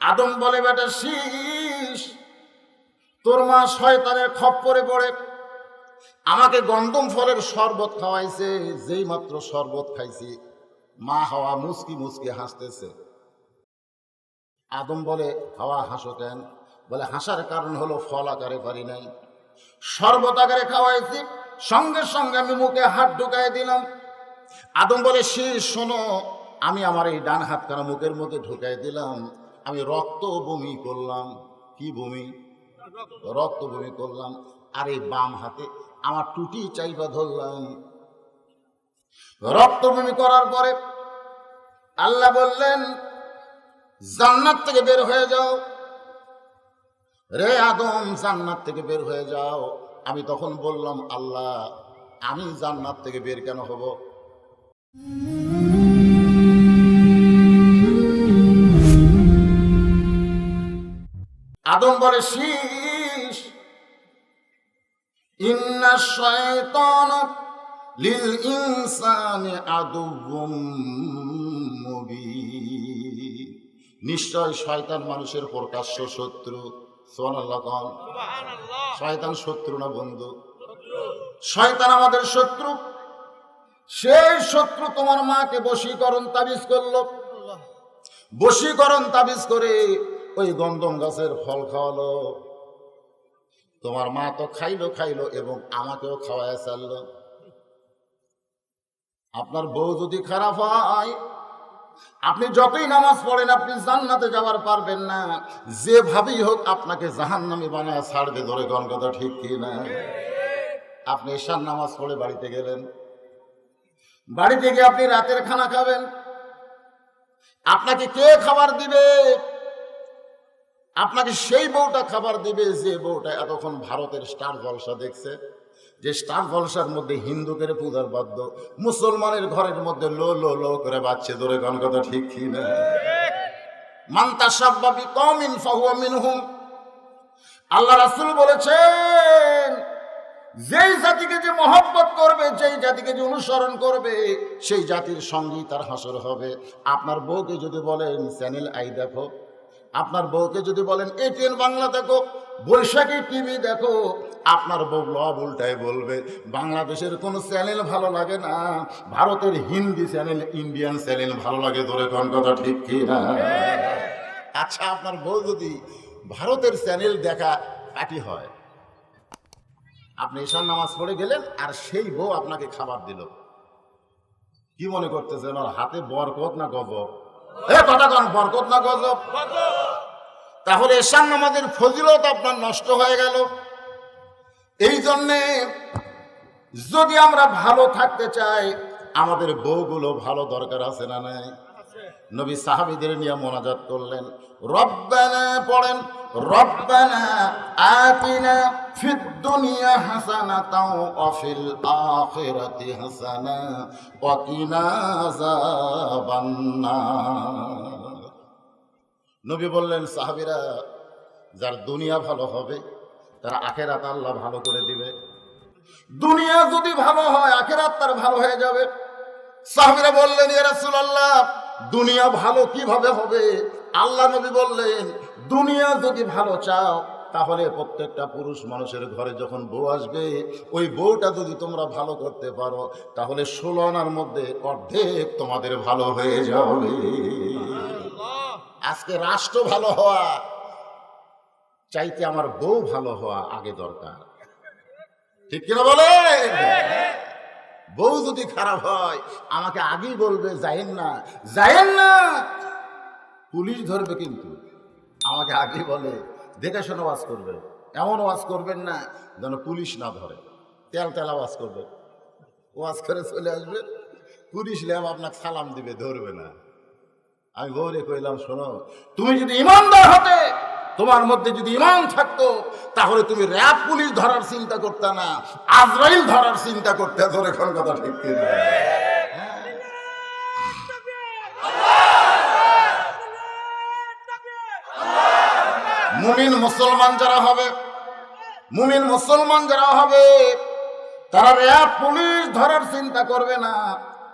আদম বলে, বেটা শীষ, তোর মা শয়তানের খপ্পরে পড়ে আমাকে গন্ধম ফলের শরবত খাওয়াইছে। যেই মাত্র শরবত খাইছি, মা হাওয়া মুচকি মুচকি হাসতেছে। আদম বলে, হাওয়া হাসো কেন? বলে, হাসার কারণ হলো ফল আকারে পারি নাই, শরবত আকারে খাওয়াইছি, সঙ্গে সঙ্গে আমি মুখে হাত ঢুকাই দিলাম। আদম বলে, শীষ শোনো, আমি আমার এই ডান হাতখানা মুখের মধ্যে ঢুকাই দিলাম, আমি রক্ত বমি করলাম। কি বমি? রক্ত বমি করলাম। আর এই বাম হাতে আমার টুটি চাইবা ধরলাম। রক্ত বমি করার পরে আল্লাহ বললেন, জান্নাত থেকে বের হয়ে যাও রে আদম, জান্নাত থেকে বের হয়ে যাও। আমি তখন বললাম, আল্লাহ, আমি জান্নাত থেকে বের কেন হব? আদম বলে, শীষ, ইন্না শায়তান লিল ইনসানি আদুউম মুবিন, নিশ্চয় শয়তান মানুষের প্রকাশ্য শত্রু। সুবহানাল্লাহ। শয়তান শত্রু না বন্ধু? শয়তান আমাদের শত্রু। সেই শত্রু তোমার মাকে বশীকরণ তাবিজ করলো, বশীকরণ তাবিজ করে ওই গন্ধম গাছের ফল খাওয়ালো। তোমার মা তো খাইলো খাইলো এবং আমাকেও খাওয়ায় চাললো। আপনার বউ যদি খারাপ হয়, আপনি যতই নামাজ পড়েন, আপনি জান্নাতে যাওয়ার পারবেন না। যেভাবেই হোক আপনাকে জাহান্নামী বানায় ছাড়বে। ধরে কোন কথা ঠিক কি না? আপনি এশার নামাজ পড়ে বাড়িতে গেলেন, বাড়িতে গিয়ে আপনি রাতের খানা খাবেন, আপনাকে কে খাবার দিবে? আপনাকে সেই বউটা খাবার দিবে যে বউটা এতক্ষণ ভারতের স্টার জলসা দেখছে, যে স্টার জলসার মধ্যে হিন্দুদের পূজার বাদ্য মুসলমানের ঘরের মধ্যে লো লো লো করে বাজছে। ধরে কোন কথা ঠিক কি না? মান তাশাব্বা বিকওমিন ফাহুয়া মিনহুম। আল্লাহ রাসূল বলেছেন, যেই জাতিকে যে মহব্বত করবে, যেই জাতিকে যে অনুসরণ করবে, সেই জাতির সঙ্গেই তার হাসর হবে। আপনার বউকে যদি বলেন চ্যানেল আই দেখো, আপনার বউকে যদি বলেন এটিএন বাংলা দেখো, বৈশাখী টিভি দেখো, আপনার বউ লব উল্টায় বলবে বাংলাদেশের কোনো চ্যানেল ভালো লাগে না, ভারতের হিন্দি চ্যানেল, ইন্ডিয়ান চ্যানেল ভালো লাগে। ধরে কোন কথা ঠিক কি না? আচ্ছা, আপনার বউ যদি ভারতের চ্যানেল দেখা পার্টি হয়, আপনি ঈশান নামাজ পড়ে গেলেন আর সেই বউ আপনাকে খাবার দিল, কি মনে করতেছেন? ওর হাতে বরকত না গজব? কথা কন, বরকত না গজব? তাহলে ঈশান নামাজের ফজিলত আপনার নষ্ট হয়ে গেল। এই জন্যে যদি আমরা ভালো থাকতে চাই, আমাদের বউগুলো ভালো দরকার আছে না নাই? নবী সাহাবীদের নিয়ে মোনাজাত করলেন, রব্বানা পড়েন, রব্বানা আতিনা ফিদ দুনিয়া হাসানাতাও ওয়া ফিল আখিরাতি হাসানা ওয়া কিনা আযাবান নার। নবী বললেন, সাহাবীরা, যার দুনিয়া ভালো হবে তার আখিরাত আল্লাহ ভালো করে দিবে। দুনিয়া যদি ভালো হয়, আখিরাত তার ভালো হয়ে যাবে। সাহাবীরা বললেন, ইয়া রাসূলুল্লাহ, দুনিয়া ভালো কিভাবে হবে? আল্লাহ নবী বললেন, দুনিয়া যদি ভালো চাও, তাহলে প্রত্যেকটা পুরুষ মানুষের ঘরে যখন বউ আসবে, ওই বউটা যদি তোমরা ভালো করতে পারো, তাহলে 16 আনার মধ্যে অর্ধেক তোমাদের ভালো হয়ে যাবে। আজকে রাষ্ট্র ভালো হওয়া চাইতে আমার বউ ভালো হওয়া আগে দরকার। ঠিক কিনা বলে? বউ যদি খারাপ হয়, আমাকে আগেই বলবে যাইেন না, যাইেন না, পুলিশ ধরবে। কিন্তু আমাকে আগেই বলে দেখে শোনো ওয়াজ করবে, এমন ওয়াজ করবেন না যেন পুলিশ না ধরে। তেল তেলা ওয়াজ করবে, ওয়াজ করে চলে আসবে, পুলিশ ল্যাব আপনাকে সালাম দিবে, ধরবে না। আমি বউরে কইলাম, শোনো, তুমি যদি ইমানদার হতে, তোমার মধ্যে যদি ইমান থাকতো, তাহলে তুমি র‍্যাব পুলিশ ধরার চিন্তা করতে না, আজরাইল ধরার চিন্তা করতে। ধরে কোন কথা ঠিক কি না? মুমিন মুসলমান যারা হবে, মুমিন মুসলমান যারা হবে, তারা র‍্যাব পুলিশ ধরার চিন্তা করবে না,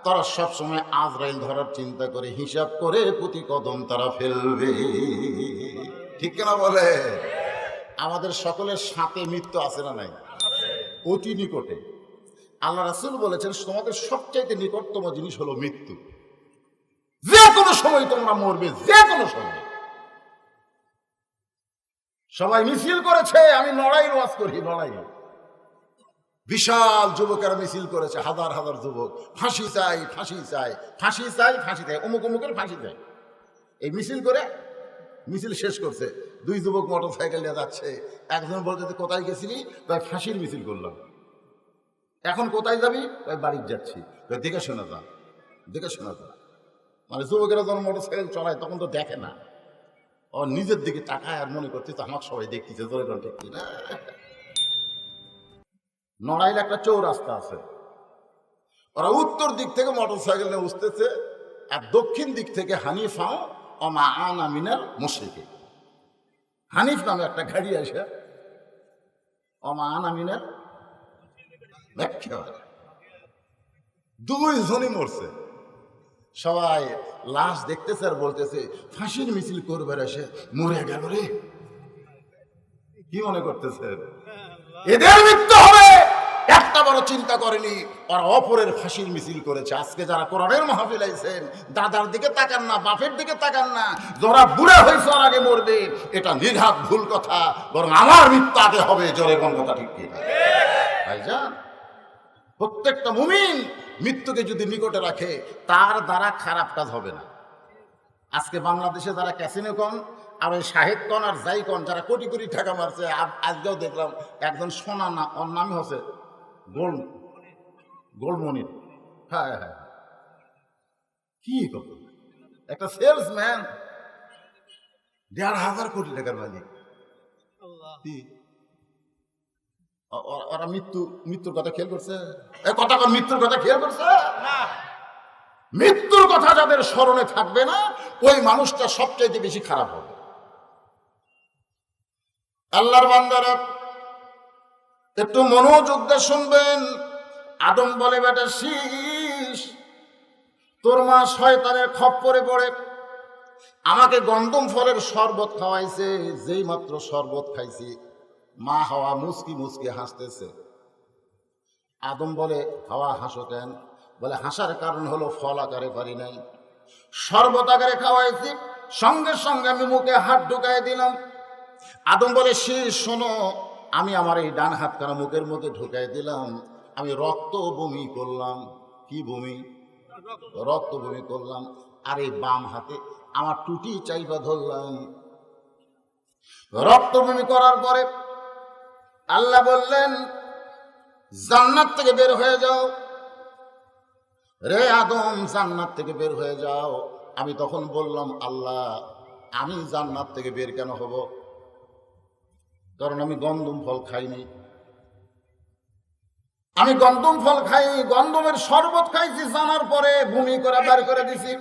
তারা সবসময় আজরাইল ধরার চিন্তা করে, হিসাব করে প্রতি কদম তারা ফেলবে। ঠিক কেনা বলে? আমাদের সকলের সাথে মৃত্যু আছে না নাই? অতি নিকটে। আল্লাহ রাসূল বলেছেন তোমাদের সবচাইতে নিকটতম জিনিস হলো মৃত্যু। যে কোনো সময় তোমরা মরবে, যে কোনো সময়। সবাই মিছিল করেছে, আমি লড়াইয়ের ওয়াজ করি, লড়াই। বিশাল যুবকেরা মিছিল করেছে, হাজার হাজার যুবক। ফাঁসি চাই, ফাঁসি চাই, ফাঁসি চাই, ফাঁসি চাই, অমুক অমুকের ফাঁসি চাই। এই মিছিল করে মিছিল শেষ করছে। দুই যুবক মোটর সাইকেল নিয়ে যাচ্ছে। একজন বলতে কোথায় গেছিলি? তাই ফাঁসির মিছিল করলাম। এখন কোথায় যাবি? তাই বাড়ির যাচ্ছি। দেখে শোনা যা, দেখে শোনা যা। মানে যুবকেরা যখন মোটর সাইকেল চলায় তখন তো দেখে না, ও নিজের দিকে তাকায় আর মনে করছে তো আমার সবাই দেখতেছে, জোরে কোন ঠিক না। নড়াইলে একটা চৌরাস্তা আছে, ওরা উত্তর দিক থেকে মোটর সাইকেল নিয়ে উঠতেছে, আর দক্ষিণ দিক থেকে হানিফা অমা আনা মিনাল মুশরিকিন। হানিফ নামে একটা গাড়ি আসে, অমা আনা মিনাল, দুইজনই মরছে। সবাই লাশ দেখতেছে আর বলতেছে ফাঁসির মিছিল করবার এসে মরে গেল রে। কি মনে করতেছে এদের মৃত্যু হবে? একটা বড় চিন্তা করেনি, ওরা অপরের ফাঁসির মিছিল করেছে। আজকে যারা কোরআনের মাহফিল আইছেন, দাদার দিকে তাকান না, বাপের দিকে তাকান না, যারা বুড়া হয়েছে ওর আগে মরবে, এটা নির্ঘাত ভুল কথা। বরং আমার মৃত্যু আগে হবে, জোরে কোন কথা ঠিক কি ভাইজান? প্রত্যেকটা মুমিন মৃত্যুকে যদি নিকটে রাখে তার দ্বারা খারাপ কাজ হবে না। আজকে বাংলাদেশে যারা ক্যাসিনো কন আর ওই শাহেদ কন আর যাই কন, যারা কোটি কোটি টাকা মারছে, আজকেও দেখলাম একজন সোনা না, ওর নামই হচ্ছে গোল্ডমণি। হ্যাঁ হ্যাঁ, কি কত একটা সেলসম্যান, 1,500 কোটি টাকার মালিক। ওরা মৃত্যুর কথা খেয়াল করছে? কথা মৃত্যুর কথা খেয়াল করছে? মৃত্যুর কথা যাদের স্মরণে থাকবে না, ওই মানুষটা সবচাইতে বেশি খারাপ হবে। আল্লাহর বান্দারা একটু মনোযোগ দিয়ে শুনবেন। আদম বলে, বেটা শীষ, তোর মা শয়তানের খপ্পরে পড়ে আমাকে গন্ধম ফলের শরবত খাওয়াইছে। যেই মাত্র শরবত খাইছি, মা হাওয়া মুচকি মুচকি হাসতেছে। আদম বলে, হাওয়া হাসো কেন? বলে, হাসার কারণ হলো ফল আকারে পারি নাই, শরবত আকারে খাওয়াইছি, সঙ্গে সঙ্গে আমি মুখে হাত ঢুকাই দিলাম। আদম বলে, শীষ শোনো, আমি আমার এই ডান হাত কানা মুখের মধ্যে ঢুকাই দিলাম, আমি রক্ত বমি করলাম। কি বমি? রক্ত বমি করলাম। আর এই বাম হাতে আমার টুটি চাইবা ধরলাম। রক্ত বমি করার পরে আল্লাহ বললেন, জান্নাত থেকে বের হয়ে যাও রে আদম, জান্নাত থেকে বের হয়ে যাও। আমি তখন বললাম, আল্লাহ, আমি জান্নাত থেকে বের কেন হব? কারণ আমি গন্ধম ফল খাইনি। আমি গন্ধম ফল খাইনি, গন্ধমের শরবত খাইছি, জানার পরে ভূমি করে বের করে দিছি।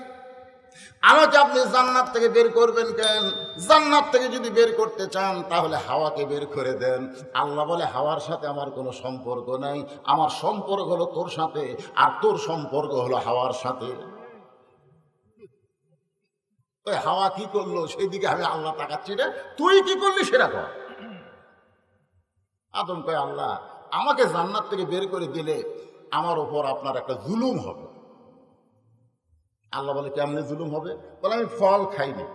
আমাকে আপনি জান্নাত থেকে বের করবেন কেন? জান্নাত থেকে যদি বের করতে চান তাহলে হাওয়াকে বের করে দেন। আল্লাহ বলে, হাওয়ার সাথে আমার কোনো সম্পর্ক নাই, আমার সম্পর্ক হলো তোর সাথে, আর তোর সম্পর্ক হলো হাওয়ার সাথে। ওই হাওয়া কি করলো সেদিকে আমি আল্লাহ তাকাচ্ছি রে, তুই কি করলি সেটা কর। আদম কয়, আল্লাহ, আমাকে জান্নাত থেকে বের করে দিলে আমার ওপর আপনার একটা জুলুম হবে। আল্লাহ বলে, কেমনে জুলুম হবে? বলে, আমি ফল খাইনি,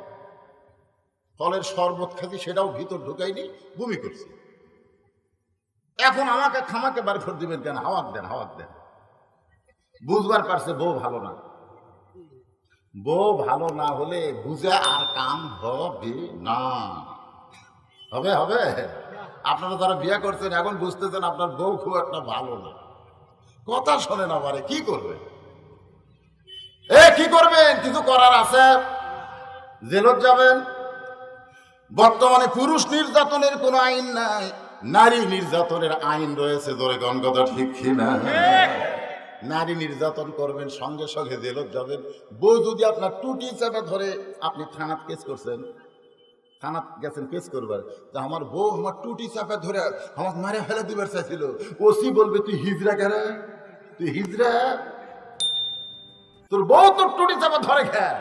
ফলের শরবত খাইছি, সেটাও ভিতর ঢুকাইনি, বমি করছি। এখন আমাকে খামাকে বার করে দিবেন কেন? হাওয়াক দেন, হাওয়াক দেন। বুঝবার পারছে বউ ভালো না। বউ ভালো না হলে বুঝে আর কাম হবে না। হবে হবে? আপনারা যারা বিয়ে করছেন এখন বুঝতেছেন আপনার বউ খুব একটা ভালো না, কথা শোনে না পারে, কি করবে? কি করবেন? কিছু করার আছে, জেলত যাবেন। বর্তমানে পুরুষ নির্যাতনের কোনো আইন নাই, নারী নির্যাতনের আইন রয়েছে। ধরে কোন কথা ঠিক কিনা? নারী নির্যাতন করবেন, সঙ্গে সঙ্গে জেলত যাবেন। বউ যদি আপনার টুটি চেপে ধরে, আপনি থানাত কেস করছেন, থানাত গেছেন কেস করবার, তা আমার বউ আমার টুটি চাপে ধরে আমার মারে ফেলে দিবার চাইছিল, ওসি বলবে, তুই হিজড়া কেন? তুই হিজড়া? তোর বউ তোর টুটি চাপা ধরে খায়।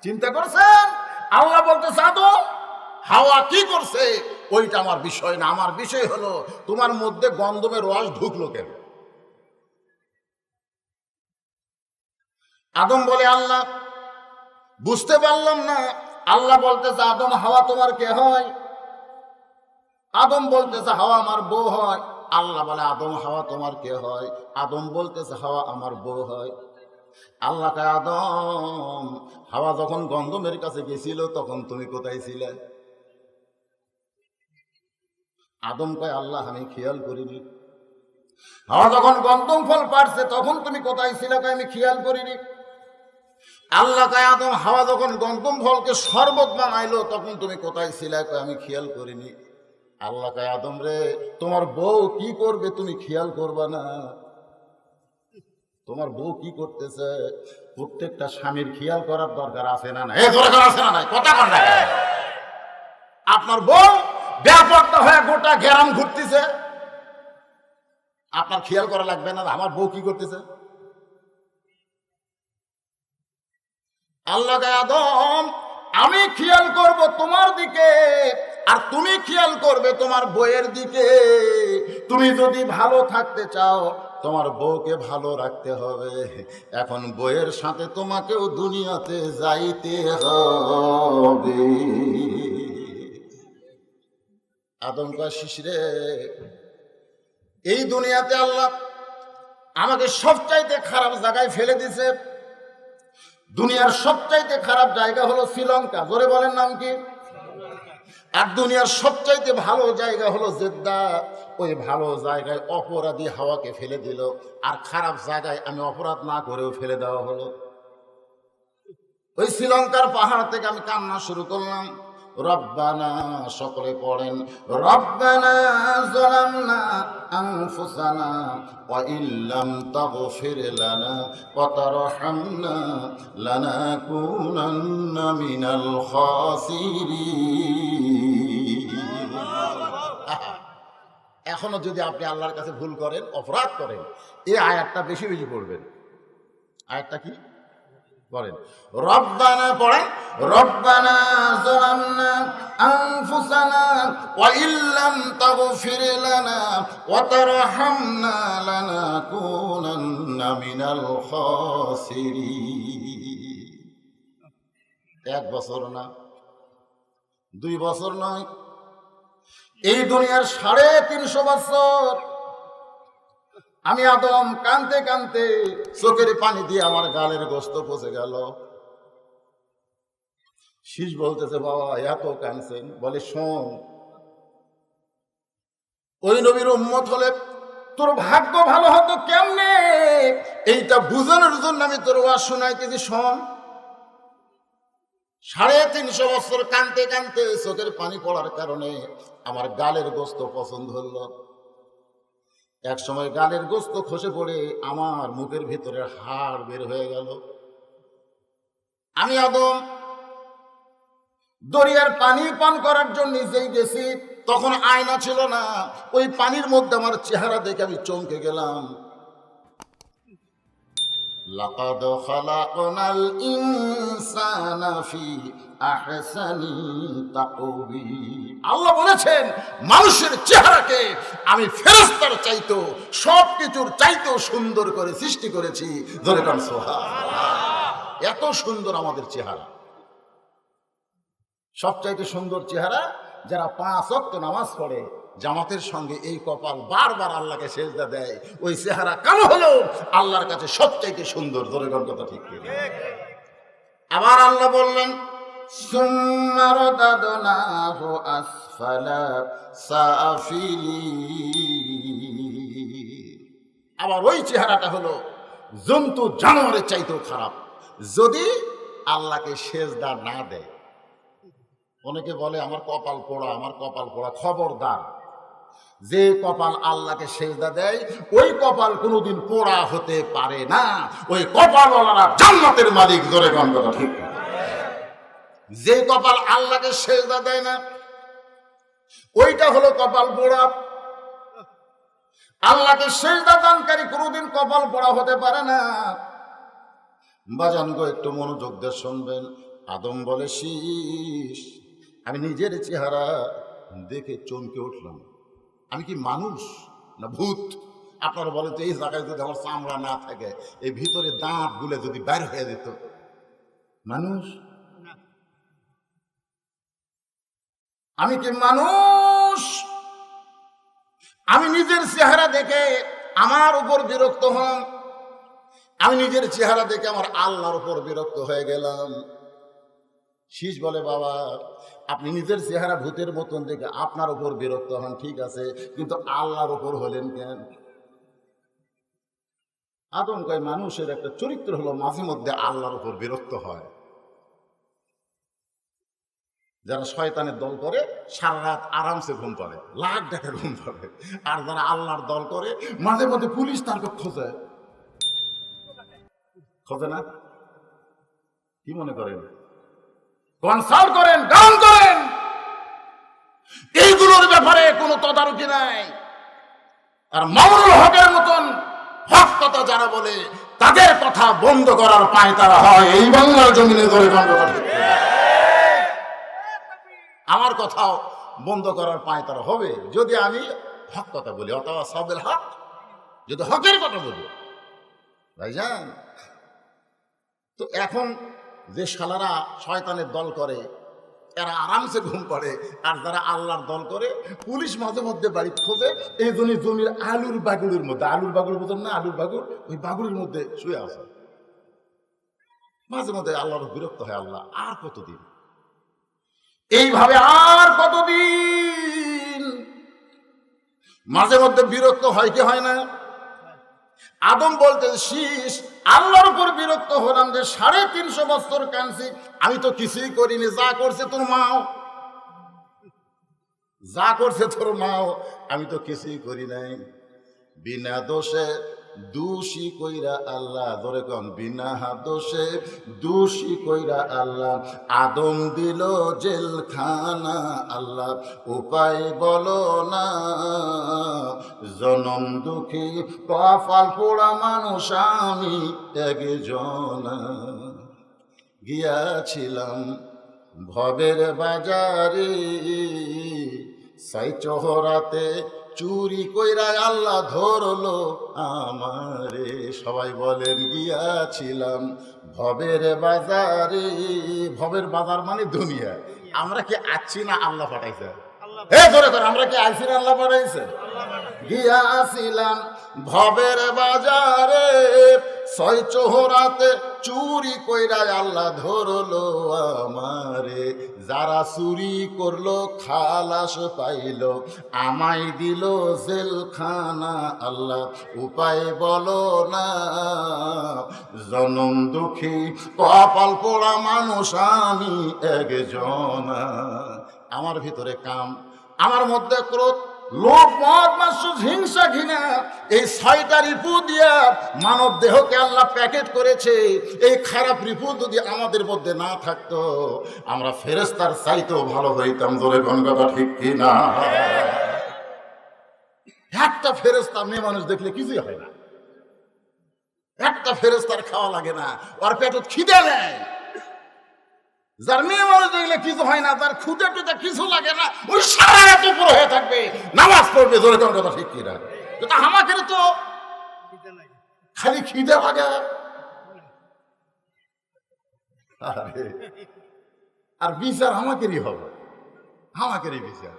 চিন্তা করছেন? আল্লাহ বলতে, আদম, হাওয়া কি করছে ওইটা আমার বিষয় না, আমার বিষয় হলো তোমার মধ্যে গন্ধমের রস ঢুকলো কেন। আদম বলে আল্লাহ বুঝতে পারলাম না। আল্লাহ বলতেছে আদম হাওয়া তোমার কে হয়? আদম বলতেছে হাওয়া আমার বউ হয়। আল্লাহ বলে আদম হাওয়া তোমার কে হয়? আদম বলতেছে হাওয়া আমার বউ হয়। আল্লাহ কয় আদম হাওয়া যখন গন্ধমের কাছে গেছিল তখন তুমি কোথায় ছিলে? আদম কয় আল্লাহ আমি খেয়াল করিনি। হাওয়া যখন গন্ধম ফল পাড়ছে তখন তুমি কোথায় ছিলে? কয় আমি খেয়াল করিনি। আল্লাহ কয় আদম হাওয়া যখন গন্ধম ফলকে শরবত বানাইলো তখন তুমি কোথায় ছিলে? কয় আমি খেয়াল করিনি। আল্লাহ কয় আদম রে তোমার বউ কি করবে তুমি খেয়াল করবা না? তোমার বউ কি করতেছে প্রত্যেকটা স্বামীর খেয়াল করার দরকার আছে না? দরকার আছে না? নাই কথা কর না। আপনার বউ ব্যাপারটা হয়ে গোটা গ্রাম ঘুরতেছে, আপনার খেয়াল করা লাগবে না আমার বউ কি করতেছে? আল্লাহ কয় আদম আমি খেয়াল করব তোমার দিকে আর তুমি খেয়াল করবে তোমার বউয়ের দিকে। তুমি যদি ভালো থাকতে চাও তোমার বউকে ভালো রাখতে হবে। এখন বউয়ের সাথে তোমাকেও দুনিয়াতে যাইতে হবে। আদম কয় শিশিরে এই দুনিয়াতে আল্লাহ আমাকে সবচাইতে খারাপ জায়গায় ফেলে দিছে। দুনিয়ার সবচাইতে খারাপ জায়গা হলো শ্রীলঙ্কা, জোরে বলেন নাম কি? আর দুনিয়ার সবচাইতে ভালো জায়গা হলো জেদ্দা। ওই ভালো জায়গায় অপরাধী হাওয়াকে ফেলে দিল, আর খারাপ জায়গায় আমি অপরাধ না করেও ফেলে দেওয়া হলো। ওই শ্রীলঙ্কার পাহাড় থেকে আমি কান্না শুরু করলাম, রব্বানা, সকলে পড়েন, রব্বানা যালামনা আনফুসানা ওয়া ইল্লাম তাগফির লানা ওয়া তারহামনা লানাকুনান্না মিনাল খাসিরিন। এখনো যদি আপনি আল্লাহর কাছে ভুল করেন, অপরাধ করেন, এই আয়াতটা বেশি বেশি পড়বেন। আয়াতটা কি পড়েন? রব্বানা পড়েন, রব্বানা যালামনা আনফুসানা ওয়া ইল্লাম তাগফির লানা ওয়া তারহামনা লানাকুনান্না মিনাল খাসিরিন। 1 বছর না, 2 বছর নয়, এই দুনিয়ার 350 বছর আমি আদম কানতে কানতে চোখের পানি দিয়ে আমার গালের গোস্ত পচে গেল। শীষ বলতেছে বাবা এত কানছেন? বলে শোন, ওই নবীর উম্মত হলে তোর ভাগ্য ভালো হতো কেমনে এইটা বুঝানোর জন্য আমি তোর ওয়াজ শোনাইতেছি। শোন, 350 বছর কানতে কানতে চোখের পানি পড়ার কারণে আমার গালের গোস্ত পছন্দ হলো। এক সময় গালের গোস্ত খসে পড়ে আমার মুখের ভিতরে হাড় বের হয়ে গেল। আমি আদম দরিয়ার পানি পান করার জন্য নিজেই গেছি, তখন আয়না ছিল না। ওই পানির মধ্যে আমার চেহারা দেখে আমি চমকে গেলাম। লাকাদ খালাকনাল ইনসানা ফি আহসানি তাকওয়িম। আল্লাহ বলেছেন মানুষের চেহারাকে আমি ফেরেশতার চাইতো, সবকিছুর চাইতো সুন্দর করে সৃষ্টি করেছি। ধরে কান সুবহানাল্লাহ। এত সুন্দর আমাদের চেহারা, সবচাইতে সুন্দর চেহারা যারা 5 ওয়াক্ত নামাজ পড়ে জামাতের সঙ্গে, এই কপাল বারবার আল্লাহকে সেজদা দেয়, ওই চেহারা কালো হলো আল্লাহর কাছে সবচাইতে সুন্দর। ধরে কোন কথা ঠিক কি? আবার আল্লাহ বললেন সুম্মা রাদাদনাহু আসফালা সাফিলিন। আবার ওই চেহারাটা হলো জন্তু জানোয়ারের চাইতেও খারাপ যদি আল্লাহকে সেজদা না দেয়। অনেকে বলে আমার কপাল পোড়া, আমার কপাল পোড়া। খবরদার, যে কপাল আল্লাহকে সেজদা দেয় ওই কপাল কোনোদিন পোড়া হতে পারে না। ওই কপালওয়ালারা জান্নাতের মালিক। ধরে কোন কথা ঠিক? যে কপাল আল্লাহকে সেজদা দেয় না ওইটা হলো কপাল পোড়া। আল্লাহকে সেজদা দানকারী কোনোদিন কপাল পোড়া হতে পারে না। বাজান গো, একটু মনোযোগ দিয়ে শুনবেন। আদম বলে শীষ আমি নিজের চেহারা দেখে চমকে উঠলাম। আমি কি মানুষ না ভূত? আপনারা বলেন তো, এই জায়গায় যদি আমার চামড়া না থাকে, এই ভিতরে দাঁত গুলে যদি বের হয়ে যেত, মানুষ? আমি কি মানুষ? আমি নিজের চেহারা দেখে আমার উপর বিরক্ত হলাম। আমি নিজের চেহারা দেখে আমার আল্লাহর উপর বিরক্ত হয়ে গেলাম। শীষ বলে, বাবা আপনি নিজের চেহারা ভূতের মতন দেখে আপনার উপর বিরক্ত হন, ঠিক আছে, কিন্তু আল্লাহর উপর হলেন কেন? আদম কয়, মানুষের একটা চরিত্র হলো মাঝে মধ্যে আল্লাহর উপর বিরক্ত হয়। যারা শয়তানের দল করে সারা রাত আরামসে ঘুম পড়ে, লাখ টাকা ঘুম পড়ে। আর যারা আল্লাহর দল করে মাঝে মধ্যে পুলিশ তার খোঁজে, খোঁজে না? কি মনে করেন? কনসাল্ট করেন, গান করেন, এইগুলোর ব্যাপারে কোনো তদারকি নাই। আর মামুনুল হকের মতন হক কথা যারা বলে, তাদের কথা বন্ধ করার পায় তারা হয় এই বাংলার জমিনে ধরে বন্ধ করতে। আমার কথাও বন্ধ করার পায় তারা হবে যদি আমি হক কথা বলি, অথবা সাবেল হক, যদি হকের কথা বলি। ভাইজান, তো এখন যে শালারা শয়তানের দল করে এরা আরামসে ঘুম পড়ে, আর যারা আল্লাহর দল করে পুলিশ মাঝে মধ্যে বাড়ি খোঁজে। এই জন্য জমির আলুর বাগুড়ের মধ্যে, আলুর বাগুড় বোঝেন না? আলুর বাগুড়, ওই বাগুড়ের মধ্যে শুয়ে আছে। মাঝে মধ্যে আল্লাহর বিরক্ত হয়। আল্লাহ আর কতদিন এইভাবে, আর কতদিন? মাঝে মধ্যে বিরক্ত হয় কি হয় না? আদম বলতে, শীষ আল্লাহর উপর বিরক্ত হলাম যে 350 বছর কাঁদছি, আমি তো কিছুই করিনি, যা করছে তোর মাও, যা করছে তোর মাও, আমি তো কিছুই করি নাই। বিনা দোষে দোষী কইরা আল্লাহ, ধরে কম, বিনা দোষে দোষী কইরা আল্লাহ আদম দিল জেলখানা। আল্লাহ উপায় বলো না, জনম দুঃখী কপাল পোড়া মানুষ আমি একজন। গিয়াছিলাম ভবের বাজারে, সাই চহরাতে চুরি কইরা আল্লাহ ধরলো আমারে। সবাই বলেন, গিয়াছিলাম ভবের বাজারে। ভবের বাজার মানে দুনিয়া। আমরা কি আছি না আল্লাহ পাঠাইছে? ধরে করে, আমরা কি আইছি না আল্লাহ পাঠাইছে? গিয়াছিলাম ভবের বাজারে, 6 চোহরাতে চুরি কইরা আল্লাহ ধরলো আমারে। যারা চুরি করলো খালাস পাইল, আমায় দিল জেলখানা। আল্লাহ উপায় বলো না, জনম দুঃখী কপাল পোড়া মানুষ আমি একজন। আমার ভিতরে কাম, আমার মধ্যে ক্রোধ, লোভ, মদ, মাৎসর্য, হিংসা, ঘৃণা, এই 6টা রিপু দিয়া মানব দেহকে আল্লাহ প্যাকেট করেছে। এই খারাপ রিপু যদি আমাদের মধ্যে না থাকতো, আমরা ফেরেশতার চাইতেও ভালো হইতাম। জোরে কোন কথা ঠিক কি না? একটা ফেরেশতা মেয়ে মানুষ দেখলে কিছুই হয় না। একটা ফেরেশতার খাওয়া লাগে না, ওর পেটে খিদে নেই। যার মেয়ে মানুষ দেখলে কিছু হয় না, তার খুদে টুদে কিছু লাগে না, ওই সারা রাত উপর হয়ে থাকবে, নামাজ পড়বে। জোরে কোন কথা ঠিক কি না? কিন্তু আমাকে তো খালি খিদে লাগে। আর বিচার আমাকেরই হবে, আমাকেরই বিচার।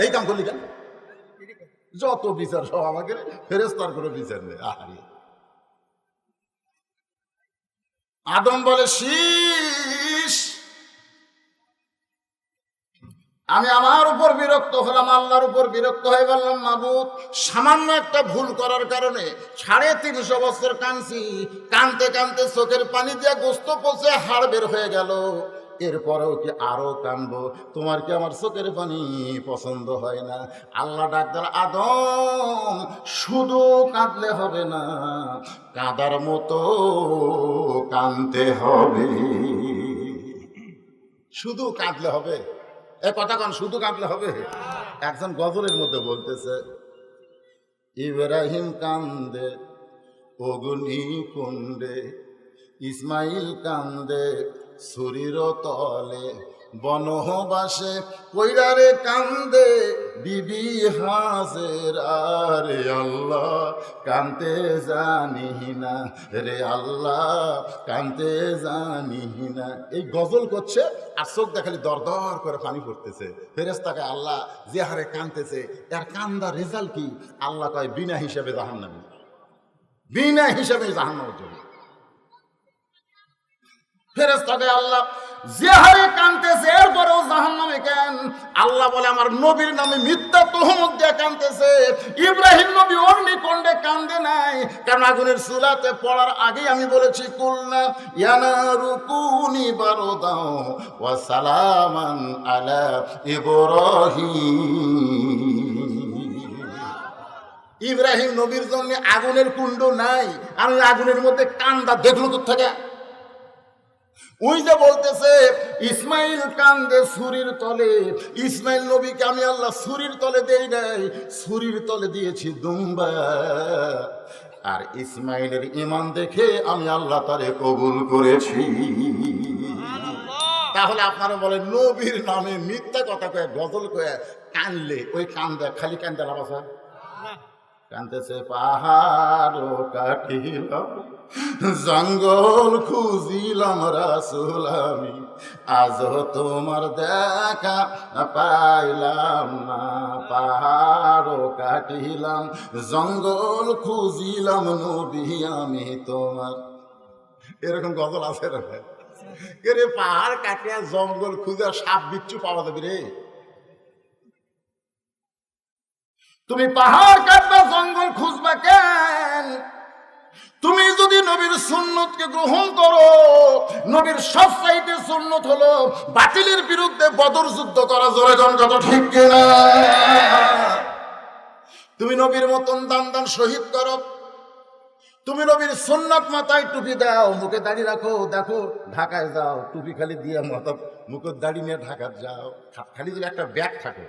এই কাম করলি কেন? যত বিচার সব আমাকে, ফেরেশতার কোনো বিচার নেই। আদম বলে, শীষ আমি আমার উপর বিরক্ত হলাম, আল্লাহর উপর বিরক্ত হয়ে বললাম, মাবুদ সামান্য একটা ভুল করার কারণে 350 বছর কাঁদছি, কাঁদতে কাঁদতে চোখের পানি দিয়ে গোস্ত পচে হাড় বের হয়ে গেল, এরপরেও কি আরো কাঁদবো? তোমার কি আমার চোখের পানি পছন্দ হয় না? আল্লাহ ডাক্তার, আদম শুধু কাঁদলে হবে না, কাঁদার মতো কাঁদতে হবে। শুধু কাঁদলে হবে? এ কথা কন, শুধু কাঁদলে হবে? একজন গজলের মধ্যে বলতেছে, ইব্রাহিম কান্দে অগ্নি কুণ্ডে, ইসমাইল কান্দে ছুরির তলে, বনবাসে কইরারে কান্দে বিবি হাজেরা রে আল্লাহ কান্দে জানি না রে আল্লাহ কান্দে জানি না। এই গজল করছে আর চোখ দেখালি দর দর করে পানি পড়তেছে। ফেরেশতাকে আল্লাহ যে হারে কান্দতেছে এর কান্দা রেজাল্ট কি? আল্লাহ কয় বিনা হিসাবে জাহান্নামে, বিনা হিসাবে জাহান্নামে যাবে। ফেরেশতাকে আল্লাহ যে হারে কাঁদতেছে এরপরেও জাহান্নামে কেন? আল্লাহ বলে আমার নবীর নামে মিথ্যা তুহমত দিয়ে কাঁদতেছে। ইব্রাহিম নবী অগ্নিকুণ্ডে কান্দে নাই, কারণ আগুনের চুলাতে পড়ার আগে আমি বলেছি কুলনা ইয়ানারু কুনি বারদাও ওয়া সালামান আলা ইব্রাহিম। ইব্রাহিম নবীর জন্য আগুনের কুণ্ড নাই, আর আগুনের মধ্যে কান্দা দেখলো তো থাকে। ওই যে বলতেছে ইসমাইল কান্দে ছুরির তলে, ইসমাইল নবীকে আমি আল্লাহ ছুরির তলে দেই নাই, ছুরির তলে দিয়েছি দুম্বা। আর ইসমাইলের ঈমান দেখে আমি আল্লাহ তারে কবুল করেছি। তাহলে আপনারা বলেন নবীর নামে মিথ্যা কথা কয়ে গজল কয়ে কানলে ওই কান্দা খালি কান্দা লাভ আছে? কানতেছে পাহাড় কাটিলাম জঙ্গল খুঁজিলাম রাসূল আমি, আজ তোমার দেখা পাইলাম না। পাহাড় কাটিলাম জঙ্গল খুঁজিলাম নবী আমি তোমার। এরকম গজল আছে রে? পাহাড় কাটিয়া জঙ্গল খুঁজে সাপ বিচ্ছু পাওয়া যাবে রে? তুমি পাহাড় কাটবা জঙ্গল খুঁজবা কেন? তুমি যদি নবীর সুন্নতকে গ্রহণ করো, নবীর সব চাইতে সুন্নত হলো বাতিলের বিরুদ্ধে বদর যুদ্ধ করা। জোরে কোন কথা ঠিক কিনা? তুমি নবীর মতন দান দান শহীদ করো, তুমি নবীর সুন্নাত মাথায় টুপি দাও, মুখে দাড়ি রাখো। দেখো ঢাকায় যাও, টুপি খালি দিয়ে মাথা মুখের দাড়ি নিয়ে ঢাকা যাও, খালি যদি একটা ব্যাগ থাকে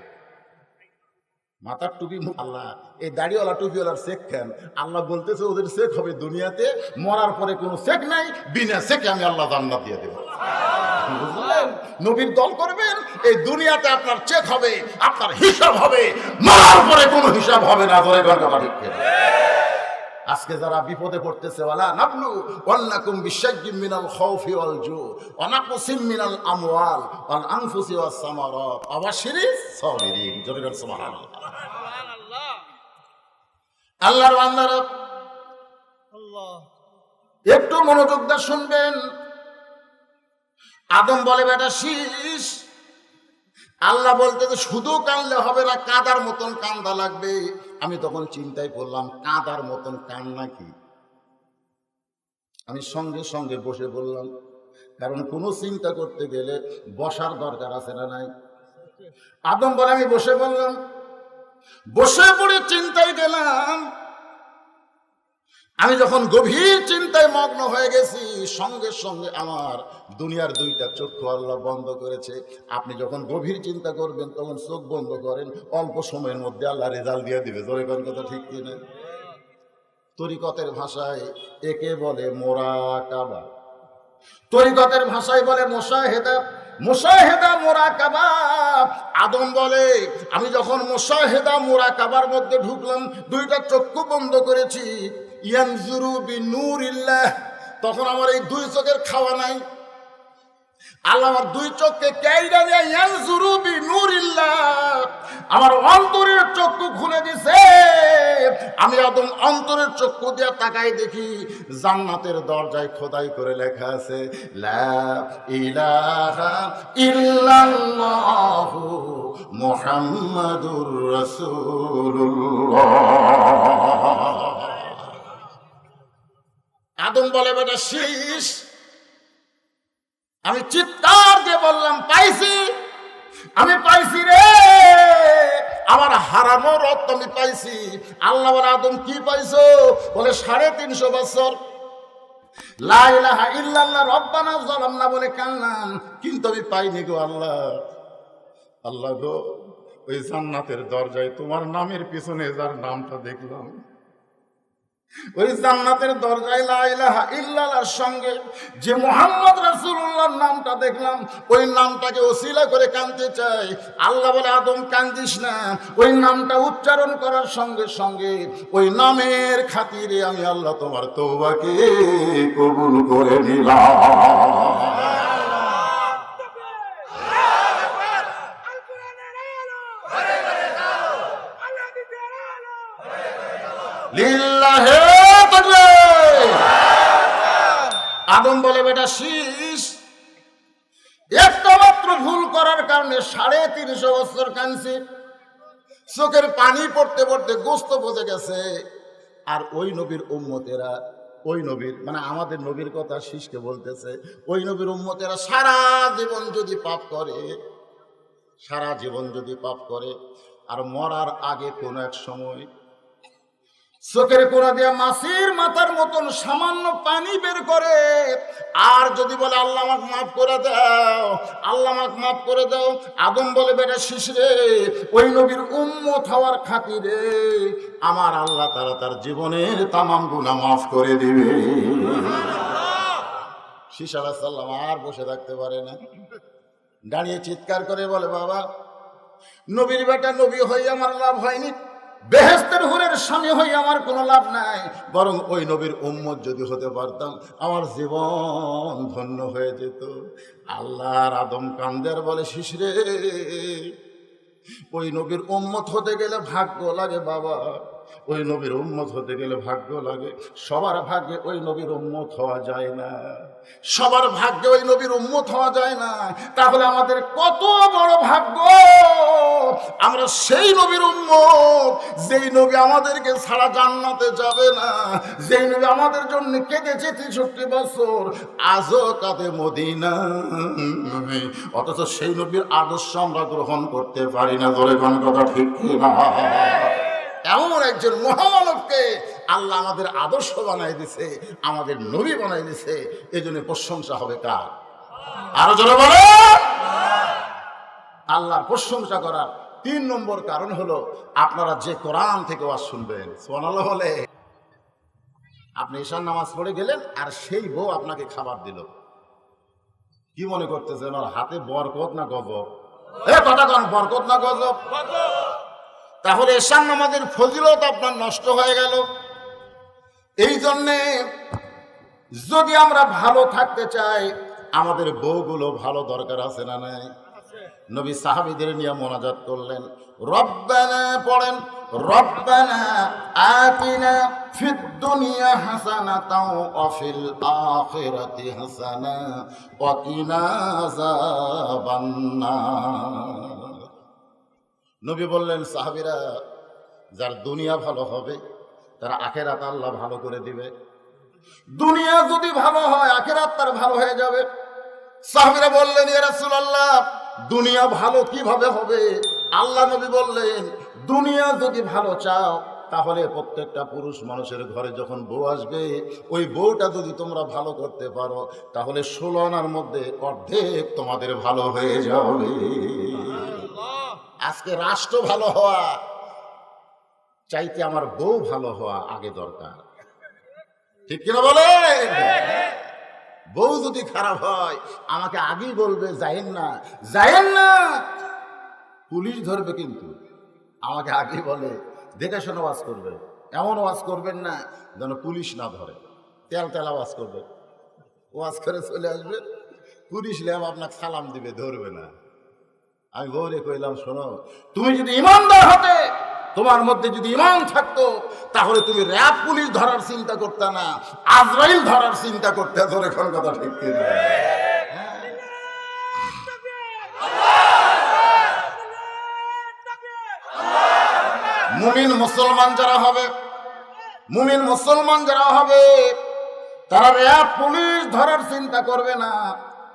মাথার টুপি। আল্লাহ এই দাড়িওয়ালা টুপিওয়ালার চেক খান, আল্লাহ বলতেছে ওদের চেক হবে দুনিয়াতে, মরার পরে কোনো চেক নাই, বিনা চেকে আমি আল্লাহ জান্নাত দিয়ে দেব। বুঝলেন? নবীর দল করবেন, এই দুনিয়াতে আপনার চেক হবে, আপনার হিসাব হবে, মরার পরে কোনো হিসাব হবে না। ধরে কথা ঠিক। আজকে যারা বিপদে পড়তেছে, ওয়ালা নাবলু ওয়ান্নাকুম বিশাইয়্যিম মিনাল খাউফি ওয়াল জু ওয়া নাকসিম মিনাল আমওয়াল ওয়াল আনফুসি ওয়াস সামারাত ওয়াবাশশিরিস সাবিরিন। জোরে বলেন সুবহানাল্লাহ। আল্লাহর বান্দারা আল্লাহ একটু মনোযোগ দিয়ে শুনবেন। আদম বলে বেটা শীষ, আল্লাহ বলতে শুধু কানলে হবে না, কাদার মতন কান্দা লাগবে। আমি তখন চিন্তায় করলাম কাদার মতন কান্না কি? আমি সঙ্গে সঙ্গে বসে বললাম, কারণ কোনো চিন্তা করতে গেলে বসার দরকার আছে না নাই? আদম বলে আমি বসে বললাম, বসে পড়ে চিন্তায় গেলাম। আমি যখন গভীর চিন্তায় মগ্ন হয়ে গেছি, সঙ্গে সঙ্গে আমার দুনিয়ার দুইটা চক্ষু আল্লাহ বন্ধ করেছে। আপনি যখন গভীর চিন্তা করবেন তখন চোখ বন্ধ করেন, অল্প সময়ের মধ্যে আল্লাহ রেজাল্ট দিয়ে দিবে। জোরে কোন কথা ঠিক কিনা? তরিকতের ভাষায় একে বলে মোরাকাবা, তরিকতের ভাষায় বলে মুশাহেদা। মুশাহেদা মুরাকাবা। আদম বলে আমি যখন মুশাহেদা মুরাকাবার মধ্যে ঢুকলাম, দুইটা চক্ষু বন্ধ করেছি, ইয়ানজুরু বিনূরিল্লাহ, তখন আমার এই দুই চোখের খাওয়া নাই। আল্লাহ আমার দুই চোখকে কাইরা দিয়ে ইয়ানজুরু বিনূরিল্লাহ, আমার অন্তরের চক্ষু খুলে দিছে। আমি আদম অন্তরের চক্ষু দিয়ে তাকাই দেখি জান্নাতের দরজায় খোদাই করে লেখা আছে লা ইলাহা ইল্লাল্লাহু মুহাম্মাদুর রাসূলুল্লাহ। আদম বলে বেটা শীষ। আমি চিৎকার দিয়ে বললাম পাইছি, আমি পাইছি রে, আমার হারানোর অর্থ আমি পাইছি। আল্লাহ বলে আদম কি পাইছো? বলে 350 বছর লা ইলাহা ইল্লাল্লাহ রব্বানা যালামনা বলে কান্নাম, কিন্তু আমি পাইনি গো আল্লাহ। আল্লাহ গো, ওই জান্নাতের দরজায় তোমার নামের পিছনে যার নামটা দেখলাম, ওই জান্নাতের দরজায় লা ইলাহা ইল্লাল্লাহর সঙ্গে যে মুহাম্মদ রাসূলুল্লাহর নামটা দেখলাম, ওই নামটাকে ওসিলা করে কাঁদতে চাই। আল্লাহ বলে, আদম কান্দিস না, ওই নামটা উচ্চারণ করার সঙ্গে সঙ্গে ওই নামের খাতিরে আমি আল্লাহ তোমার তওবাকে কবুল করে নিলাম। লিল্লাহে তাকবীর। আদম বলে, বেটা শীষ, একটা মাত্র ভুল করার কারণে 350 বছর কাঁদছি, চোখের পানি পড়তে পড়তে গোস্ত পচে গেছে। আর ওই নবীর উম্মতেরা, ওই নবীর মানে আমাদের নবীর কথা শীষকে বলতেছে, ওই নবীর উম্মতেরা সারা জীবন যদি পাপ করে, সারা জীবন যদি পাপ করে, আর মরার আগে কোনো এক সময় চোখের কোনা দিয়ে মাছির মাথার মতন সামান্য পানি বের করে, আর যদি বলে আল্লাহ আমাকে মাফ করে দাও, আল্লাহ আমাকে মাফ করে দাও, আদম বলে, বেটা শিশরে, ওই নবীর উম্মত হওয়ার খাতিরে আমার আল্লাহ তাআলা তার জীবনের তামাম গুনাহ মাফ করে দিবে। শীষ আলাইহিস সালাম আর বসে থাকতে পারে না, দাঁড়িয়ে চিৎকার করে বলে, বাবা, নবীর বেটা নবী হয়ে আমার লাভ হয়নি, বেহেশতের হুরের স্বামী হয়ে আমার কোনো লাভ নাই, বরং ওই নবীর উম্মত যদি হতে পারতাম আমার জীবন ধন্য হয়ে যেত। আল্লাহর আদম কান্দের বলে, শিশরে, ওই নবীর উম্মত হতে গেলে ভাগ্য লাগে বাবা, ওই নবীর উম্মত হতে গেলে ভাগ্য লাগে। সবার ভাগ্যে ওই নবীর উম্মত হওয়া যায় না, সবার ভাগ্যে ওই নবীর উম্মত হওয়া যায় না। তাহলে আমাদের কত বড় ভাগ্য, আমরা সেই নবীর উম্মত যেই নবী আমাদেরকে ছাড়া জান্নাতে যাবে না, যেই নবী আমাদের জন্য কেঁদেছে 63 বছর, আজও কাঁদে মদিনা, অথচ সেই নবীর আদর্শ আমরা গ্রহণ করতে পারি না। ধরে কোন কথা ঠিক না? এমন একজন মহামানবকে আল্লাহ আমাদের আদর্শ বানাই দিছে, আমাদের নবী বানাই দিছে, এই জন্য প্রশংসা হবে কার? আরো জোরে বলে। আল্লাহর প্রশংসা করার 3 নম্বর কারণ হলো, আপনারা যে কোরআন থেকে ওয়াজ শুনবেন, সুবহানাল্লাহ বলে, আপনি ঈশার নামাজ পড়ে গেলেন আর সেই বউ আপনাকে খাবার দিল, কি মনে করতেছেন ওর হাতে বরকত না গজব? কথা কন, বরকত না গজব? তাহলে ঈশার নামাজের ফজিলত আপনার নষ্ট হয়ে গেল। এই জন্যে যদি আমরা ভালো থাকতে চাই, আমাদের বউগুলো ভালো দরকার আছে না নাই? নবী সাহাবীদের নিয়ে মোনাজাত করলেন, রব্বানা পড়েন, রব্বানা আতিনা ফিদ দুনিয়া হাসানাতাও ওয়া ফিল আখিরাতি হাসানা ওয়া কিনা আযাবান্নার। নবী বললেন, সাহাবীরা, যার দুনিয়া ভালো হবে তার আখিরাত আল্লাহ ভালো করে দিবে। দুনিয়া যদি ভালো হয় আখিরাত তার ভালো হয়ে যাবে। সাহাবীরা বললেন, ইয়া রাসূলুল্লাহ, দুনিয়া ভালো কিভাবে হবে? আল্লাহ নবী বললেন, দুনিয়া যদি ভালো চাও তাহলে প্রত্যেকটা পুরুষ মানুষের ঘরে যখন বউ আসবে, ওই বউটা যদি তোমরা ভালো করতে পারো তাহলে 16 আনার মধ্যে অর্ধেক তোমাদের ভালো হয়ে যাবে। আজকে রাষ্ট্র ভালো হওয়া চাইতে আমার বউ ভালো হওয়া আগে দরকার, ঠিক কিনা বলে? বউ যদি খারাপ হয় আমাকে আগেই বলবে, যাইয়েন না, যাইয়েন না, পুলিশ ধরবে, কিন্তু আমাকে আগে বলে দেখে শোনো ওয়াজ করবে, এমন ওয়াজ করবেন না যেন পুলিশ না ধরে, তেল তেলা ওয়াজ করবে, ওয়াজ করে চলে আসবে, পুলিশ ল্যাব আপনাকে সালাম দিবে, ধরবে না। আমি বউরে কইলাম, শোনো, তুমি যদি ইমানদার হতে, তোমার মধ্যে যদি ঈমান থাকতো, তাহলে তুমি র‍্যাব পুলিশ ধরার চিন্তা করতে না, আজরাইল ধরার চিন্তা করতে। ধরে কোন কথা ঠিক কিনা? মুমিন মুসলমান যারা হবে, মুমিন মুসলমান যারা হবে, তারা র‍্যাব পুলিশ ধরার চিন্তা করবে না,